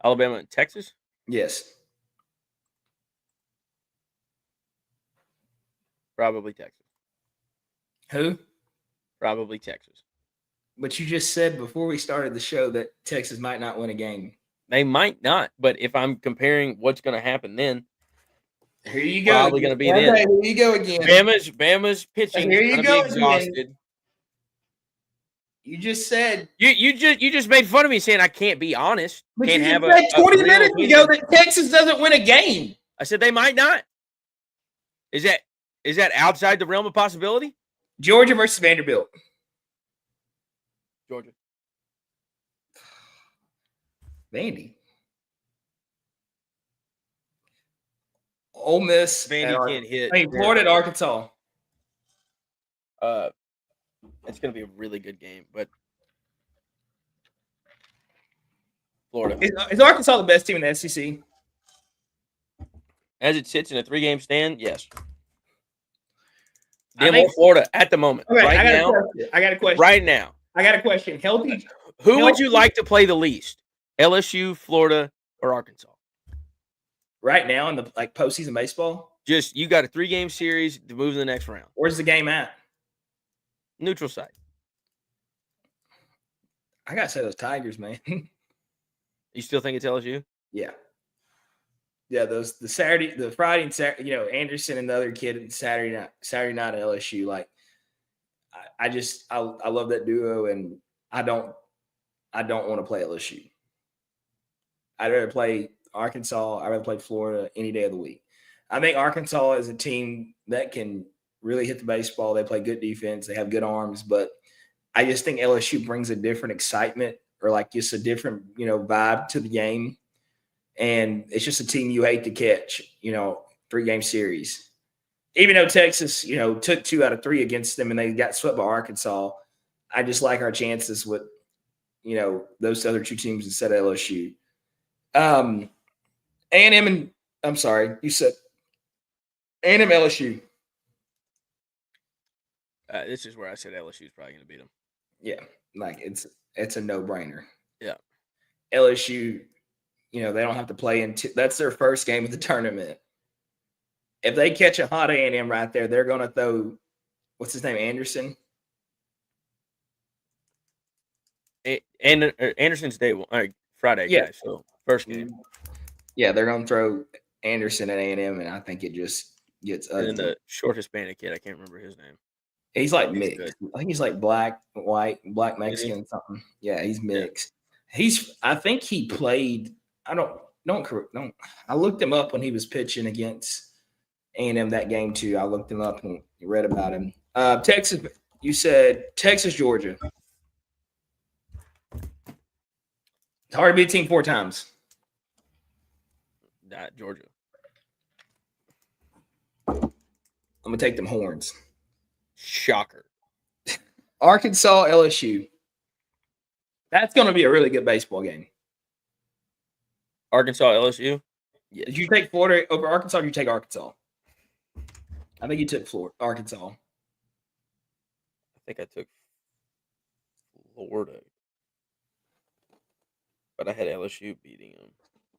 Alabama and Texas? Yes. Probably Texas. Who? Probably Texas. But you just said before we started the show that Texas might not win a game. They might not, but if I'm comparing what's going to happen then, here you go. Probably going to be then. Here you go again. Bama's pitching is going to be exhausted. Again. You just said you just made fun of me saying I can't be honest. But can't you have said 20 minutes opinion. ago that Texas doesn't win a game. I said they might not. Is that outside the realm of possibility? Georgia versus Vanderbilt. Georgia. Vandy. Ole Miss. Vandy can't hit. Florida and Arkansas. It's going to be a really good game, but Florida. Is Arkansas the best team in the SEC? As it sits in a 3-game stand, yes. Florida at the moment. Okay, I got a question. Right now. I got a question. Healthy. Who would you like to play the least? LSU, Florida, or Arkansas. Right now in the postseason baseball? Just you got a 3-game series to move to the next round. Where's the game at? Neutral site. I gotta say those Tigers, man. You still think it's LSU? Yeah. Yeah, the Friday and Saturday, Anderson and the other kid and Saturday night at LSU. Like, I love that duo, and I don't want to play LSU. I'd rather play Arkansas. I'd rather play Florida any day of the week. I think Arkansas is a team that can really hit the baseball. They play good defense. They have good arms, but I just think LSU brings a different excitement or like just a different, vibe to the game. And it's just a team you hate to catch, 3-game series. Even though Texas, took 2 out of 3 against them and they got swept by Arkansas, I just like our chances with, those other 2 teams instead of LSU. A&M and I'm sorry, you said A&M LSU. This is where I said LSU is probably going to beat them. Yeah, like it's a no-brainer. Yeah. LSU, they don't have to play that's their first game of the tournament. If they catch a hot A&M right there, they're going to throw, what's his name, Anderson? And Anderson's Friday, Yeah. guys, so first game. Yeah, they're going to throw Anderson at A&M, and I think it just gets ugly. And then the short Hispanic kid, I can't remember his name. He's like mixed. I think he's like black, white, black Mexican, something. Yeah, he's mixed. Yeah. I think he played. I looked him up when he was pitching against A&M that game too. I looked him up and read about him. Texas, you said Texas, Georgia. It's hard to beat a team 4 times. Not Georgia. I'm gonna take them Horns. Shocker. Arkansas, LSU. That's going to be a really good baseball game. Arkansas, LSU? Yeah. Did you take Florida over Arkansas or did you take Arkansas? I think you took Arkansas. I think I took Florida. But I had LSU beating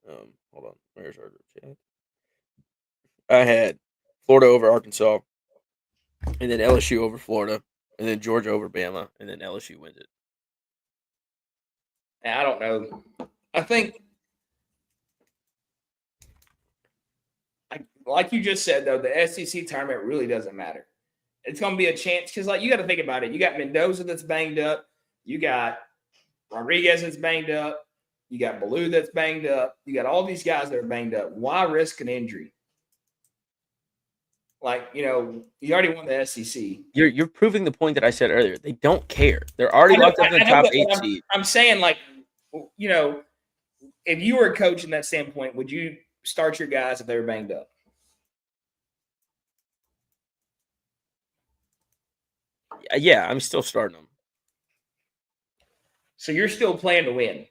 them. Hold on. Where's our chat? I had Florida over Arkansas. And then LSU over Florida, and then Georgia over Bama, and then LSU wins it. I don't know. I think, like you just said, though, the SEC tournament really doesn't matter. It's going to be a chance because, you got to think about it. You got Mendoza that's banged up. You got Rodriguez that's banged up. You got Ballou that's banged up. You got all these guys that are banged up. Why risk an injury? You already won the SEC. You're proving the point that I said earlier. They don't care. They're already locked up in the top 8 seed. I'm saying, if you were a coach in that standpoint, would you start your guys if they were banged up? Yeah, I'm still starting them. So you're still playing to win?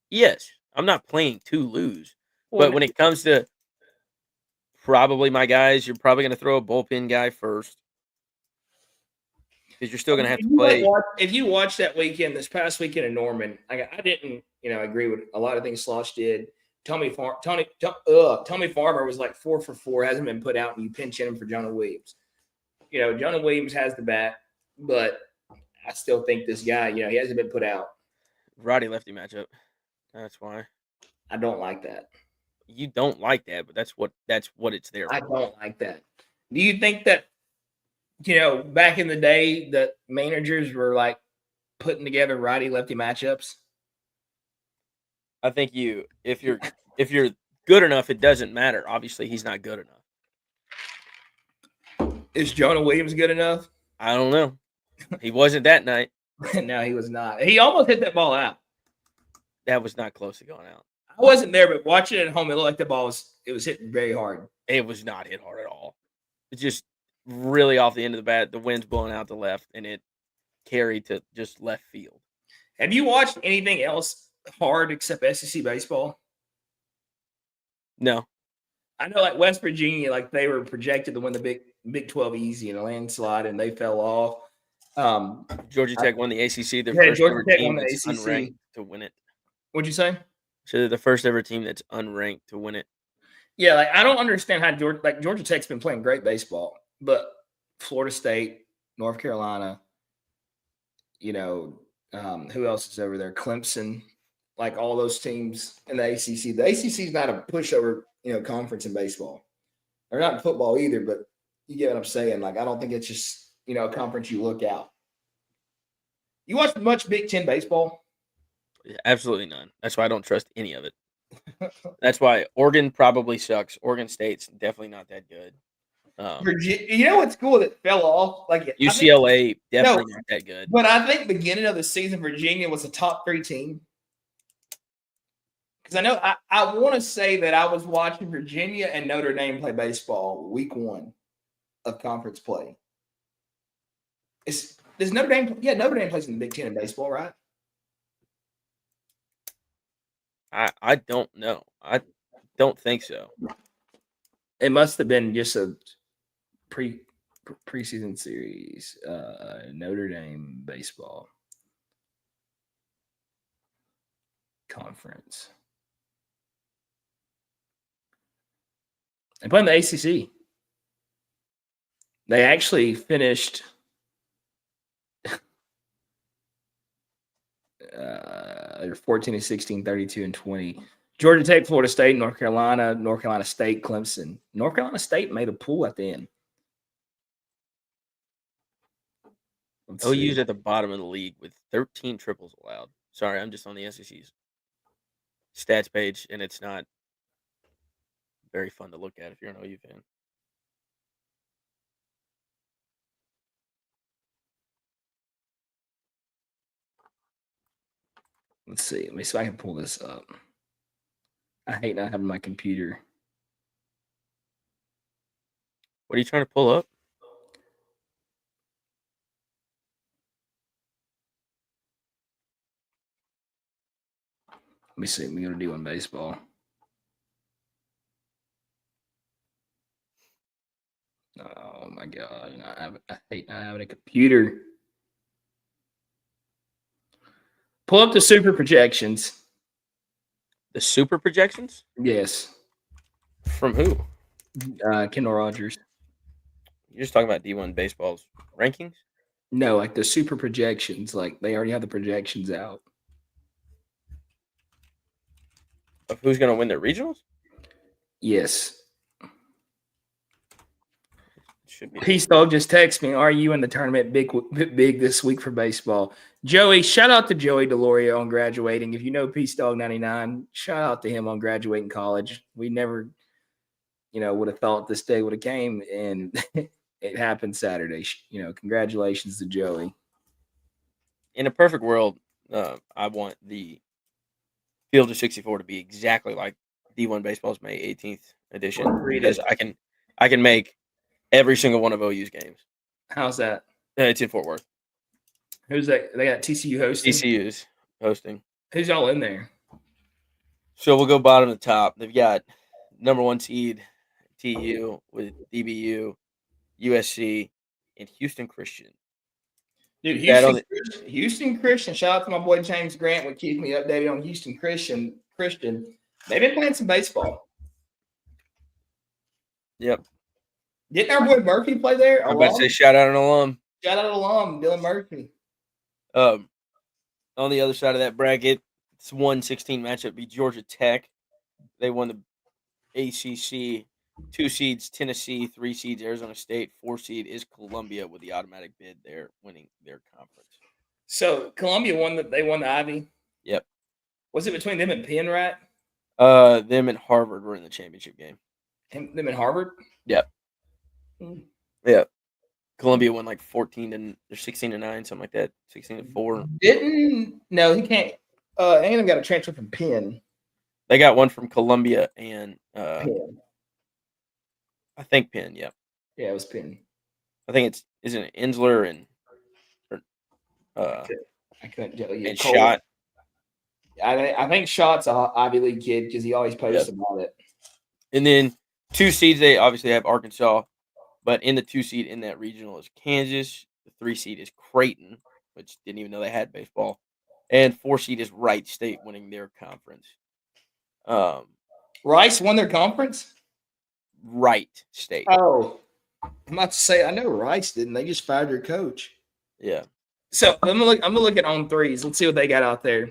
Yes. I'm not playing to lose. But when it comes to probably my guys, you're probably going to throw a bullpen guy first because you're still going to have to play. If you watch that weekend, this past weekend in Norman, I didn't, agree with a lot of things Slosh did. Tommy Farmer was like 4 for 4, hasn't been put out, and you pinch him for Jonah Williams. Jonah Williams has the bat, but I still think this guy, he hasn't been put out. Roddy lefty matchup. That's why. I don't like that. You don't like that, but that's what it's there for. I don't like that. Do you think that, back in the day that managers were like putting together righty lefty matchups? I think if you're good enough, it doesn't matter. Obviously, he's not good enough. Is Jonah Williams good enough? I don't know. He wasn't that night. No, he was not. He almost hit that ball out. That was not close to going out. I wasn't there, but watching it at home, it looked like the ball was hitting very hard. It was not hit hard at all. It's just really off the end of the bat. The wind's blowing out the left, and it carried to just left field. Have you watched anything else hard except SEC baseball? No. I know, West Virginia, they were projected to win the Big 12 easy in a landslide, and they fell off. Georgia Tech won the ACC. Their yeah, first Georgia Tech team won the ACC unranked to win it. What'd you say? So they're the first ever team that's unranked to win it. Yeah, like I don't understand how Georgia Tech's been playing great baseball, but Florida State, North Carolina, who else is over there? Clemson, like all those teams in the ACC. The ACC is not a pushover, conference in baseball. Or not in football either, but you get what I'm saying. Like I don't think it's just a conference you look out. You watch much Big Ten baseball? Absolutely none. That's why I don't trust any of it. That's why Oregon probably sucks. Oregon State's definitely not that good. You know what's cool that fell off? Like UCLA definitely not that good. But I think beginning of the season, Virginia was a top 3 team. Because I know I want to say that I was watching Virginia and Notre Dame play baseball week 1 of conference play. Does Notre Dame? Yeah, Notre Dame plays in the Big Ten in baseball, right? I don't know. I don't think so. It must have been just a preseason series. Notre Dame baseball conference. They play in the ACC. They actually finished. They're 14-16, 32-20. Georgia Tech, Florida State, North Carolina State, Clemson. North Carolina State made a pool at the end. OU's at the bottom of the league with 13 triples allowed. Sorry, I'm just on the SEC's stats page, and it's not very fun to look at if you're an OU fan. Let's see. Let me see if I can pull this up. I hate not having my computer. What are you trying to pull up? Let me see. We're going to do on baseball. Oh, my God. I hate not having a computer. Pull up the super projections. The super projections? Yes. From who? Kendall Rogers. You're just talking about D1 baseball's rankings? No, like the super projections. Like they already have the projections out. Of who's going to win their regionals? Yes. Should be. Peace Dog just text me. Are you in the tournament big this week for baseball? Joey, shout out to Joey Deloria on graduating. If you know Peace Dog 99, shout out to him on graduating college. We never, would have thought this day would have came, and it happened Saturday. Congratulations to Joey. In a perfect world, I want the Field of 64 to be exactly like D1 Baseball's May 18th edition because I can make every single one of OU's games. How's that? It's in Fort Worth. Who's that? They got TCU hosting? TCU's hosting. Who's all in there? So we'll go bottom to top. They've got number 1 seed TU with DBU, USC, and Houston Christian. Dude, Houston Christian. Shout out to my boy James Grant, would keep me updated on Houston Christian. They've been playing some baseball. Yep. Didn't our boy Murphy play there? I'm about to say shout out an alum. Shout out alum, Dylan Murphy. On the other side of that bracket, it's 1-16 matchup be Georgia Tech. They won the ACC. 2 seeds Tennessee, 3 seeds Arizona State, 4 seed is Columbia with the automatic bid. They're winning their conference. So Columbia won the Ivy. Yep. Was it between them and Penn, right? Them and Harvard were in the championship game. Them and Harvard. Yep. Yep. Columbia won like 16-9, something like that. 16-4. No, he can't. A&M got a transfer from Penn. They got one from Columbia and Penn. I think Penn. Yep. Yeah, it was Penn. I think isn't it Ensler and I couldn't tell you. And Schott. I think Schott's an Ivy League kid because he always posts about it. And then 2 seeds, they obviously have Arkansas, but in the 2 seed in that regional is Kansas. The 3 seed is Creighton, which didn't even know they had baseball. And 4 seed is Wright State winning their conference. Rice won their conference? Wright State. Oh. I'm about to say, I know Rice didn't. They just fired their coach. Yeah. So I'm gonna look at on threes. Let's see what they got out there.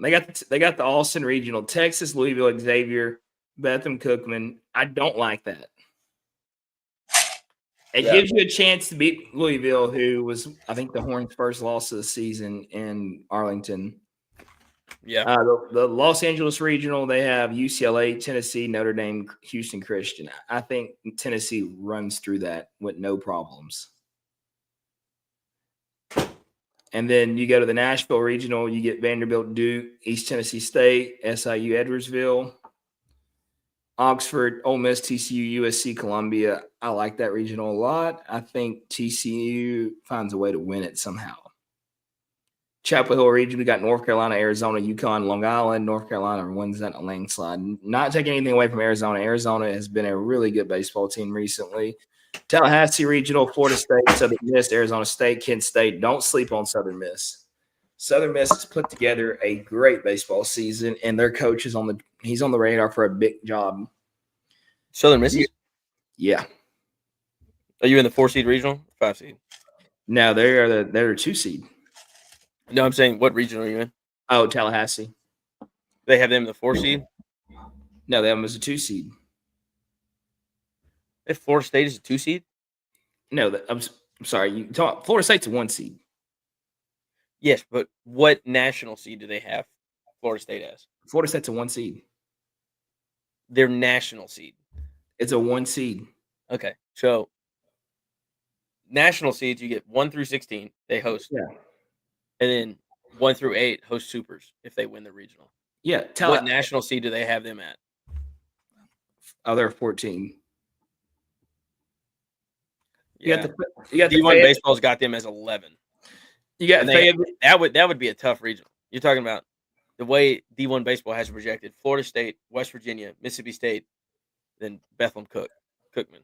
They got the Austin Regional, Texas, Louisville, Xavier, Bethlehem, Cookman. I don't like that. It gives you a chance to beat Louisville, who was, I think, the Horns' first loss of the season in Arlington. Yeah. The Los Angeles Regional, they have UCLA, Tennessee, Notre Dame, Houston Christian. I think Tennessee runs through that with no problems. And then you go to the Nashville Regional, you get Vanderbilt, Duke, East Tennessee State, SIU, Edwardsville, Oxford, Ole Miss, TCU, USC, Columbia. I like that regional a lot. I think TCU finds a way to win it somehow. Chapel Hill region, we got North Carolina, Arizona, UConn, Long Island. North Carolina wins that in a landslide. Not taking anything away from Arizona. Arizona has been a really good baseball team recently. Tallahassee Regional, Florida State, Southern Miss, Arizona State, Kent State. Don't sleep on Southern Miss. Southern Miss has put together a great baseball season, and their coach is he's on the radar for a big job. Southern Miss? Yeah. Are you in the 4 seed regional? 5 seed? No, they're a 2 seed. No, I'm saying what region are you in? Oh, Tallahassee. They have them in the 4 seed? No, they have them as a 2 seed. If Florida State is a 2 seed? No, I'm sorry. Florida State's a 1 seed. Yes, but what national seed do they have Florida State as? Florida State's a 1 seed. Their national seed. It's a 1 seed. Okay, so national seeds, you get 1 through 16, they host. Yeah. And then 1 through 8 host supers if they win the regional. Yeah. What national seed do they have them at? Oh, they're 14. Yeah. You got D1 baseball's got them as 11. You got that would be a tough regional. You're talking about the way D1 baseball has projected: Florida State, West Virginia, Mississippi State, then Bethlehem Cookman.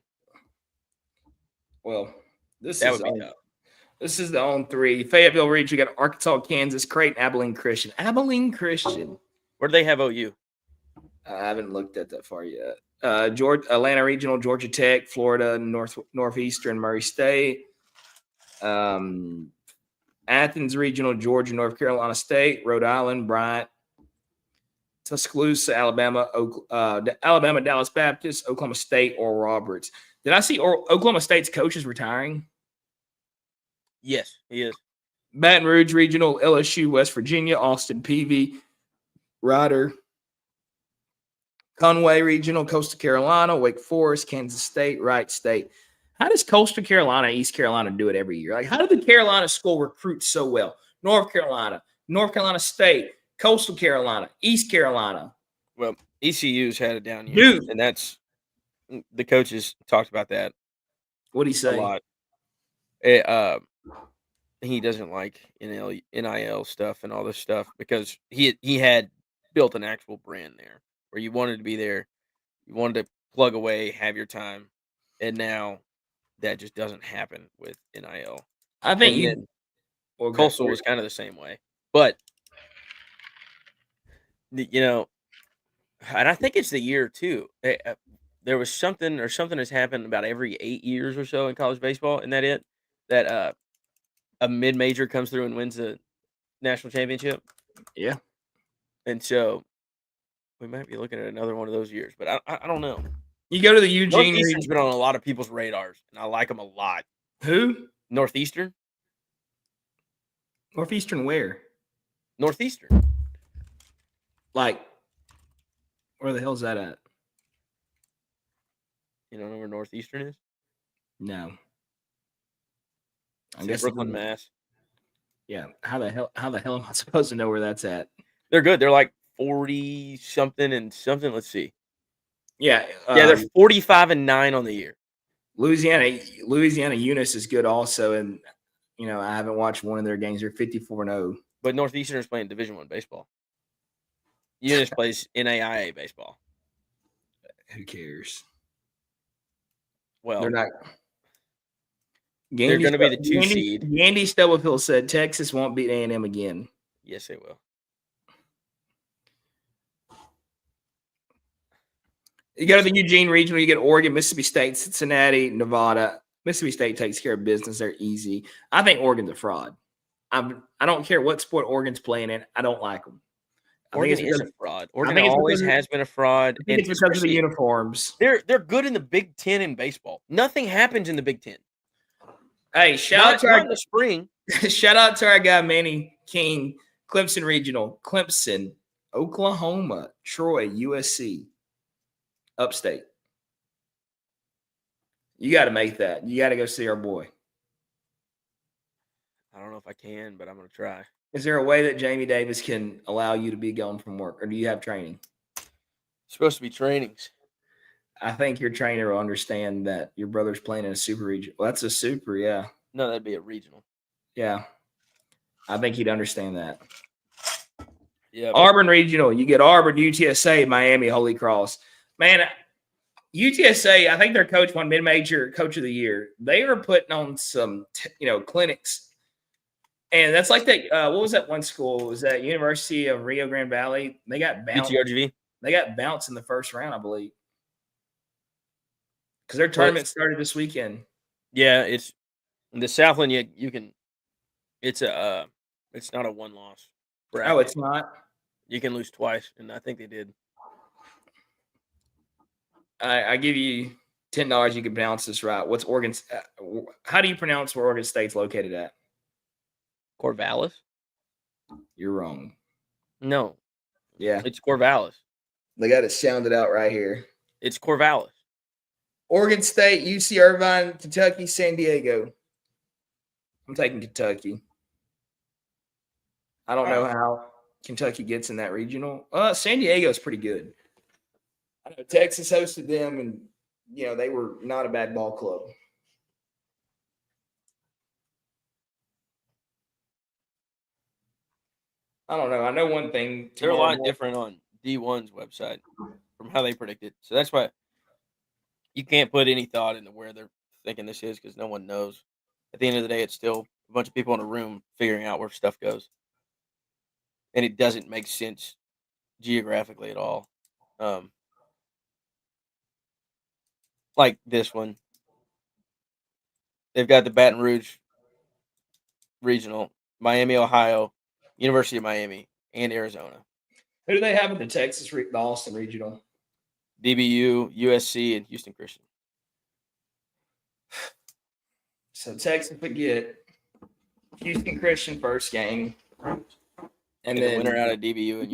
Well, would be tough. This is the on 3. Fayetteville region, you got Arkansas, Kansas, Creighton, Abilene Christian. Where do they have OU? I haven't looked at that far yet. Atlanta Regional, Georgia Tech, Florida, Northeastern, Murray State. Athens Regional, Georgia, North Carolina State, Rhode Island, Bryant, Tuscaloosa, Alabama, Alabama, Dallas Baptist, Oklahoma State, Oral Roberts. Did I see Oklahoma State's coach is retiring? Yes, he is. Baton Rouge Regional, LSU, West Virginia, Austin Peavy, Ryder, Conway Regional, Coastal Carolina, Wake Forest, Kansas State, Wright State. How does Coastal Carolina, East Carolina do it every year? Like, how do the Carolina school recruit so well? North Carolina State, Coastal Carolina, East Carolina. Well, ECU's had a down year, and that's the coaches talked about that. What did he say? A lot. He doesn't like NIL stuff and all this stuff because he had built an actual brand there where you wanted to be there, you wanted to plug away, have your time, and now that just doesn't happen with NIL. I think Coastal was kind of the same way, but and I think it's the year too. There was something has happened about every 8 years or so in college baseball, and that a mid-major comes through and wins the national championship. Yeah, and so we might be looking at another one of those years, but I don't know. You go to the Eugene. Northeastern's been on a lot of people's radars, and I like them a lot. Who? Northeastern. Northeastern where? Northeastern. Like, where the hell's that at? You don't know where Northeastern is? No. I guess Brooklyn, Mass. Yeah. How the hell am I supposed to know where that's at? They're good. They're like 40 something and something. Let's see. Yeah. They're 45-9 on the year. Louisiana Eunice is good also, and I haven't watched one of their games. They're 54-0. But Northeastern is playing Division I baseball. Eunice plays NAIA baseball. Who cares? Well, they're not. They're going to be the 2 seed. Yandy Stubblefield said Texas won't beat A&M again. Yes, they will. You go to the Eugene Regional, you get Oregon, Mississippi State, Cincinnati, Nevada. Mississippi State takes care of business. They're easy. I think Oregon's a fraud. I don't care what sport Oregon's playing in. I don't like them. Oregon is a fraud. Oregon always has been a fraud. I think it's because of the uniforms. They're good in the Big Ten in baseball. Nothing happens in the Big Ten. Hey, shout out to the spring. Shout out to our guy Manny King, Clemson Regional, Clemson, Oklahoma, Troy, USC, Upstate. You got to make that. You got to go see our boy. I don't know if I can, but I'm going to try. Is there a way that Jamie Davis can allow you to be gone from work, or do you have training? It's supposed to be trainings. I think your trainer will understand that your brother's playing in a super region. Well, that's a super, yeah. No, that'd be a regional. Yeah. I think he'd understand that. Yeah. Auburn Regional. You get Auburn, UTSA, Miami, Holy Cross. Man, UTSA, I think their coach won mid-major coach of the year. They are putting on some, clinics. And that's like that. What was that one school? Was that University of Rio Grande Valley? They got bounced. UTRGV. They got bounced in the first round, I believe. Because their tournament started this weekend. Yeah, it's the Southland. You can. It's a. It's not a one-loss bracket. Oh, it's not. You can lose twice, and I think they did. I give you $10. You can pronounce this right. What's Oregon's? How do you pronounce where Oregon State's located at? Corvallis. You're wrong. No. Yeah, it's Corvallis. They got it sounded out right here. It's Corvallis. Oregon State, UC Irvine, Kentucky, San Diego. I'm taking Kentucky. I don't know how Kentucky gets in that regional. San Diego is pretty good. I know Texas hosted them, and they were not a bad ball club. I don't know. I know one thing. They're a lot different on D1's website from how they predict it. So that's why you can't put any thought into where they're thinking this is, because no one knows. At the end of the day, it's still a bunch of people in a room figuring out where stuff goes. And it doesn't make sense geographically at all. Like this one. They've got the Baton Rouge Regional, Miami, Ohio, University of Miami, and Arizona. Who do they have in the the Austin Regional? DBU, USC, and Houston Christian. So Texas would get Houston Christian first game. And then the winner out of DBU and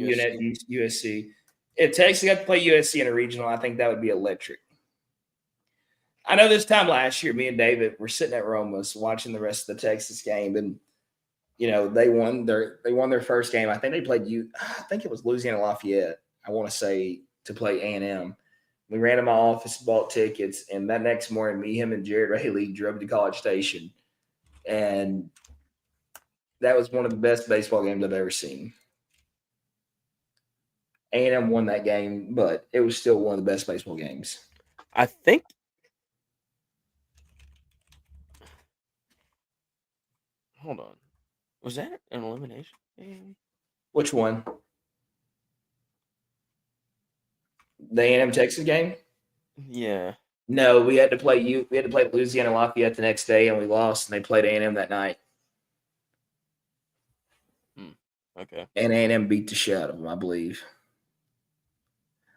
USC. If Texas got to play USC in a regional, I think that would be electric. I know this time last year, me and David were sitting at Roma's watching the rest of the Texas game, and they won their first game. I think they played I think it was Louisiana Lafayette. I want to say to play A&M. We ran to my office, bought tickets, and that next morning, him, and Jared Rayleigh drove to College Station, and that was one of the best baseball games I've ever seen. A&M won that game, but it was still one of the best baseball games. I think. Hold on. Was that an elimination game? Which one? The A&M Texas game? Yeah. No, we had to play Louisiana Lafayette the next day, and we lost, and they played A&M that night. Okay. And A&M beat the shit out of them, I believe.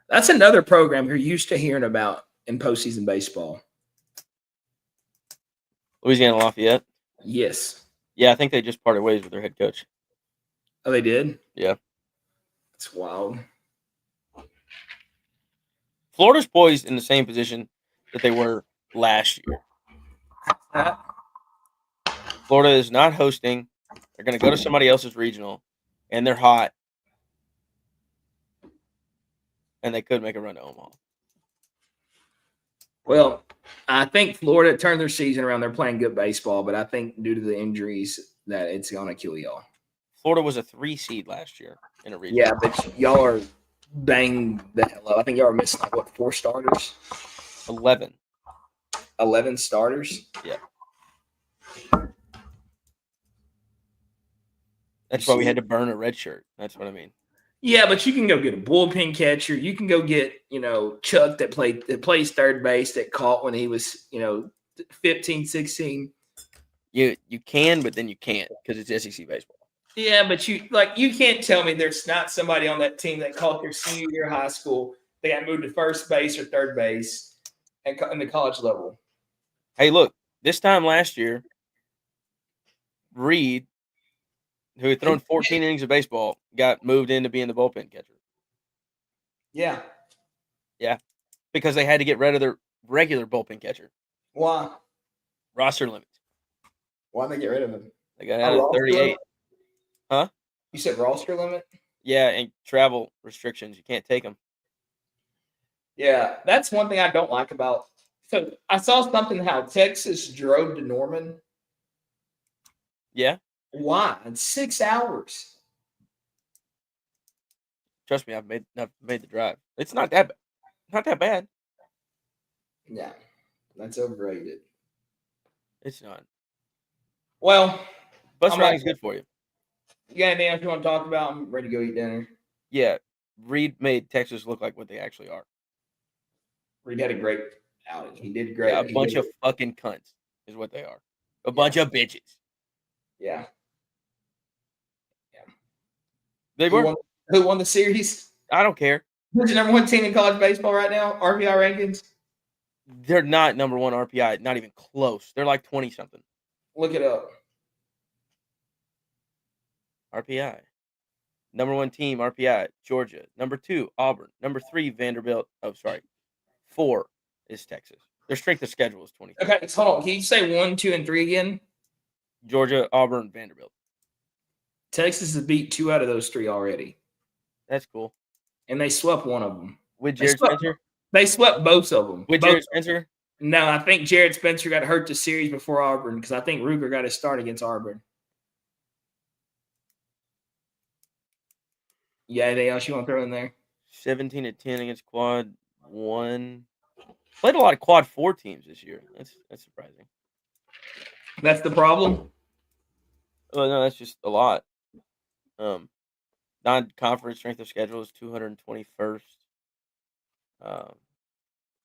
That's another program you're used to hearing about in postseason baseball. Louisiana Lafayette? Yes. Yeah, I think they just parted ways with their head coach. Oh, they did? Yeah. That's wild. Florida's poised in the same position that they were last year. Florida is not hosting. They're going to go to somebody else's regional, and they're hot. And they could make a run to Omaha. Well, I think Florida turned their season around. They're playing good baseball, but I think due to the injuries that it's going to kill y'all. Florida was a 3 seed last year in a regional. Yeah, but y'all are banged the hell up. I think y'all are missing 4 starters? 11. 11 starters? Yeah. That's why we had to burn a red shirt. That's what I mean. Yeah, but you can go get a bullpen catcher. You can go get, Chuck that plays third base that caught when he was, 15, 16. You can, but then you can't because it's SEC baseball. Yeah, but you can't tell me there's not somebody on that team that caught their senior year of high school. They got moved to first base or third base in the college level. Hey, look, this time last year, Reed, who had thrown 14 innings of baseball, got moved into being the bullpen catcher. Yeah. Yeah, because they had to get rid of their regular bullpen catcher. Why? Roster limits. Why'd they get rid of him? They got out of 38. Huh? You said roster limit? Yeah, and travel restrictions. You can't take them. Yeah, that's one thing I don't like about. So I saw something how Texas drove to Norman. Yeah. Why? In 6 hours. Trust me, I've made the drive. It's not that bad. Yeah, that's overrated. It's not. Well, bus riding's good for you. You got anything else you want to talk about? I'm ready to go eat dinner. Yeah, Reed made Texas look like what they actually are. Reed had a great outing. He did great. Yeah, a bunch of fucking cunts is what they are. A bunch of bitches. Yeah. They were. Who won the series? I don't care. Who's the number one team in college baseball right now? RPI rankings? They're not number one RPI. Not even close. They're like 20-something. Look it up. RPI. Number one team, RPI, Georgia. Number 2, Auburn. Number 3, Vanderbilt. Oh, sorry. 4 is Texas. Their strength of schedule is 20. Okay, so hold on. Can you say 1, 2, and 3 again? Georgia, Auburn, Vanderbilt. Texas has beat 2 out of those 3 already. That's cool. And they swept one of them. With Jared Spencer? They swept both of them. With Jared Spencer? No, I think Jared Spencer got hurt the series before Auburn because I think Ruger got his start against Auburn. Yeah, anything else you want to throw in there? 17-10 against quad 1. Played a lot of quad 4 teams this year. That's surprising. That's the problem? Oh, no, that's just a lot. Non-conference strength of schedule is 221st.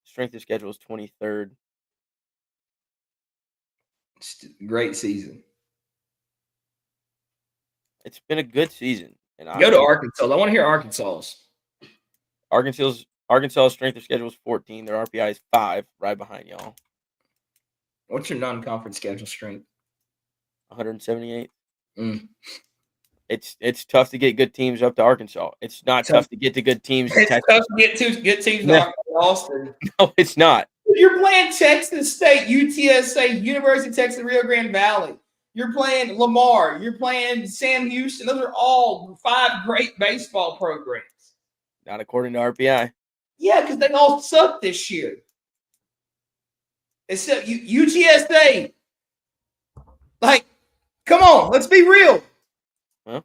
Strength of schedule is 23rd. Great season. It's been a good season. And go to Arkansas. I want to hear Arkansas's. Arkansas strength of schedule is 14. Their RPI is 5, right behind y'all. What's your non-conference schedule strength? 178. It's tough to get good teams up to Arkansas. It's not tough to get to good teams. It's tough to get to good teams to Austin. No, it's not. You're playing Texas State, UTSA, University of Texas, Rio Grande Valley. You're playing Lamar. You're playing Sam Houston. Those are all 5 great baseball programs. Not according to RPI. Yeah, because they all suck this year. Except UTSA. Like, come on, let's be real. Huh?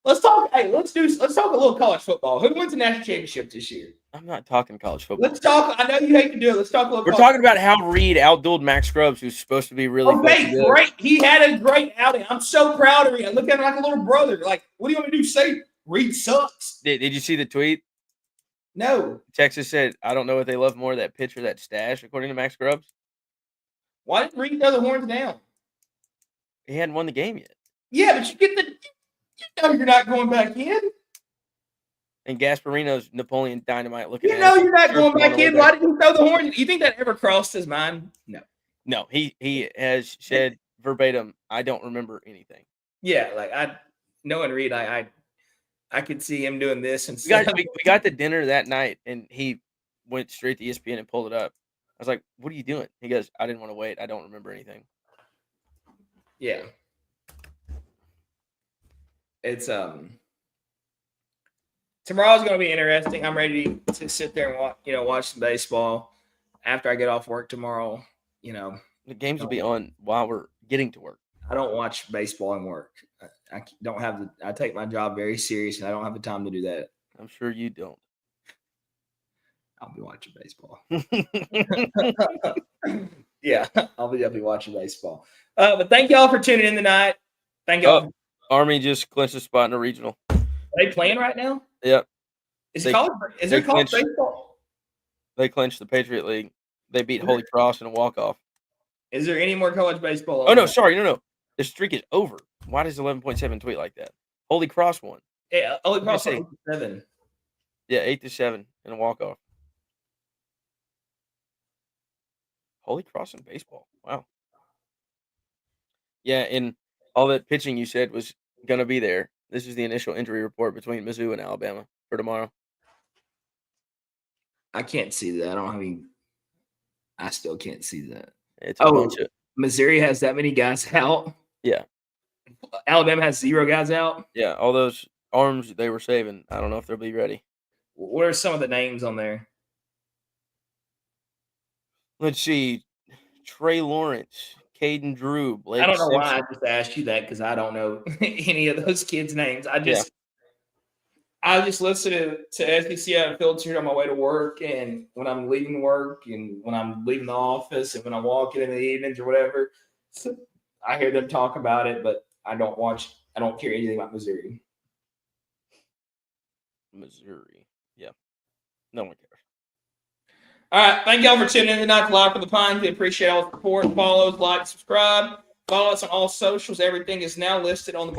Let's talk. Hey, let's talk a little college football. Who wins the national championship this year? I'm not talking college football. Let's talk. I know you hate to do it. Let's talk a little. We're talking about how Reed outdueled Max Scrubs, who's supposed to be really great. He had a great outing. I'm so proud of him. I look at him like a little brother. Like, what do you want me to do? Say Reed sucks. Did you see the tweet? No. Texas said, I don't know what they love more, that pitch or that stash, according to Max Scrubs. Why didn't Reed throw the horns down? He hadn't won the game yet. Yeah, but you're not going back in. And Gasparino's Napoleon Dynamite looking at you're not going back in. Why did he throw the horns? You think that ever crossed his mind? No. No, he has said verbatim, I don't remember anything. Yeah, like knowing Reed, I could see him doing this. And we got to dinner that night, and he went straight to ESPN and pulled it up. I was like, what are you doing? He goes, I didn't want to wait. I don't remember anything. Yeah. It's tomorrow's going to be interesting. I'm ready to sit there and watch some baseball after I get off work tomorrow. The games will be on while we're getting to work. I don't watch baseball and work. I don't have I take my job very serious, and I don't have the time to do that. I'm sure you don't. I'll be watching baseball. Yeah, I'll be definitely watching baseball. But thank y'all for tuning in tonight. Thank y'all. Army just clinched a spot in a regional. Are they playing right now? Yep. Is They- there college baseball? They clinched the Patriot League. They beat Holy Cross in a walk-off. Is there any more college baseball? Oh, no, sorry. No. The streak is over. Why does 11.7 tweet like that? Holy Cross won. Yeah, Holy Cross say- 7. Yeah, 8-7 in a walk-off. Holy Cross in baseball. Wow. Yeah, and all that pitching you said was going to be there. This is the initial injury report between Mizzou and Alabama for tomorrow. I can't see that. I still can't see that. It's a bunch of Missouri has that many guys out. Yeah. Alabama has 0 guys out. Yeah, all those arms they were saving. I don't know if they'll be ready. What are some of the names on there? Let's see. Trey Lawrence, Caden Drew, Blake I don't know Simpson. why I just asked you that because I don't know any of those kids' names. I just listen to SEC Unfiltered on my way to work, and when I'm leaving work, and when I'm leaving the office, and when I'm walking in the evenings or whatever. So I hear them talk about it, but I don't care anything about Missouri. Yeah. No one cares. All right. Thank y'all for tuning in tonight to Live from the Pines. We appreciate all the support. Follows, like, subscribe. Follow us on all socials. Everything is now listed on the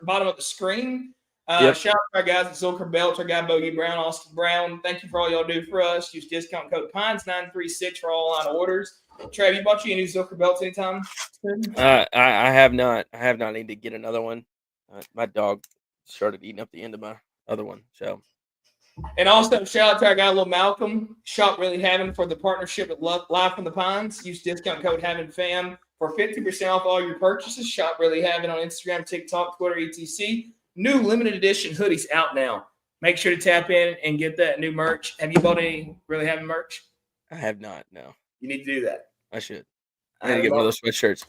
bottom of the screen. Shout out to our guys at Zilker Belt, our guy Bogey Brown, Austin Brown. Thank you for all y'all do for us. Use discount code PINES936 for all online orders. Trav, you bought you any Zilker Belts anytime? I have not. I have not need to get another one. My dog started eating up the end of my other one. So. And also, shout out to our guy, Little Malcolm. Shop Really Having for the partnership with Live from the Pines. Use discount code HAVINFAM for 50% off all your purchases. Shop Really Having on Instagram, TikTok, Twitter, etc. New limited edition hoodies out now. Make sure to tap in and get that new merch. Have you bought any Really Having merch? I have not, no. You need to do that. I should. I need to get one of those sweatshirts.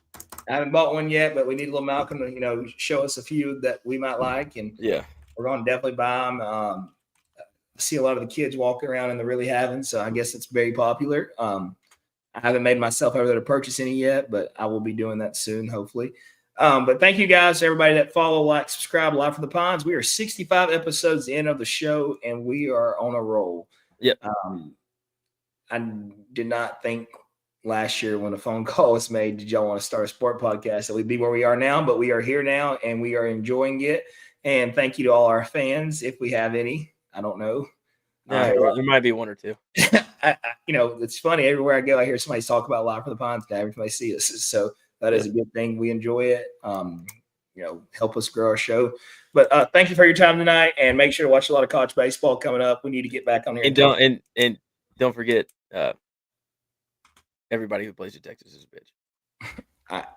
I haven't bought one yet, but we need Little Malcolm to, show us a few that we might like. And we're going to definitely buy them. See a lot of the kids walking around in the Really Having, so I guess it's very popular. I haven't made myself over there to purchase any yet, but I will be doing that soon, hopefully. But thank you guys, everybody that follow, like, subscribe, Live from the Pines. We are 65 episodes in of the show, and we are on a roll. Yep. I did not think last year when the phone call was made, did y'all want to start a sport podcast, that we'd be where we are now, but we are here now, and we are enjoying it. And thank you to all our fans, if we have any. I don't know. There might be one or two. It's funny. Everywhere I go, I hear somebody talk about Live from the Pines guy every time I see us. So that is a good thing. We enjoy it. Help us grow our show. But thank you for your time tonight, and make sure to watch a lot of college baseball coming up. We need to get back on here. And don't forget, everybody who plays in Texas is a bitch. All right.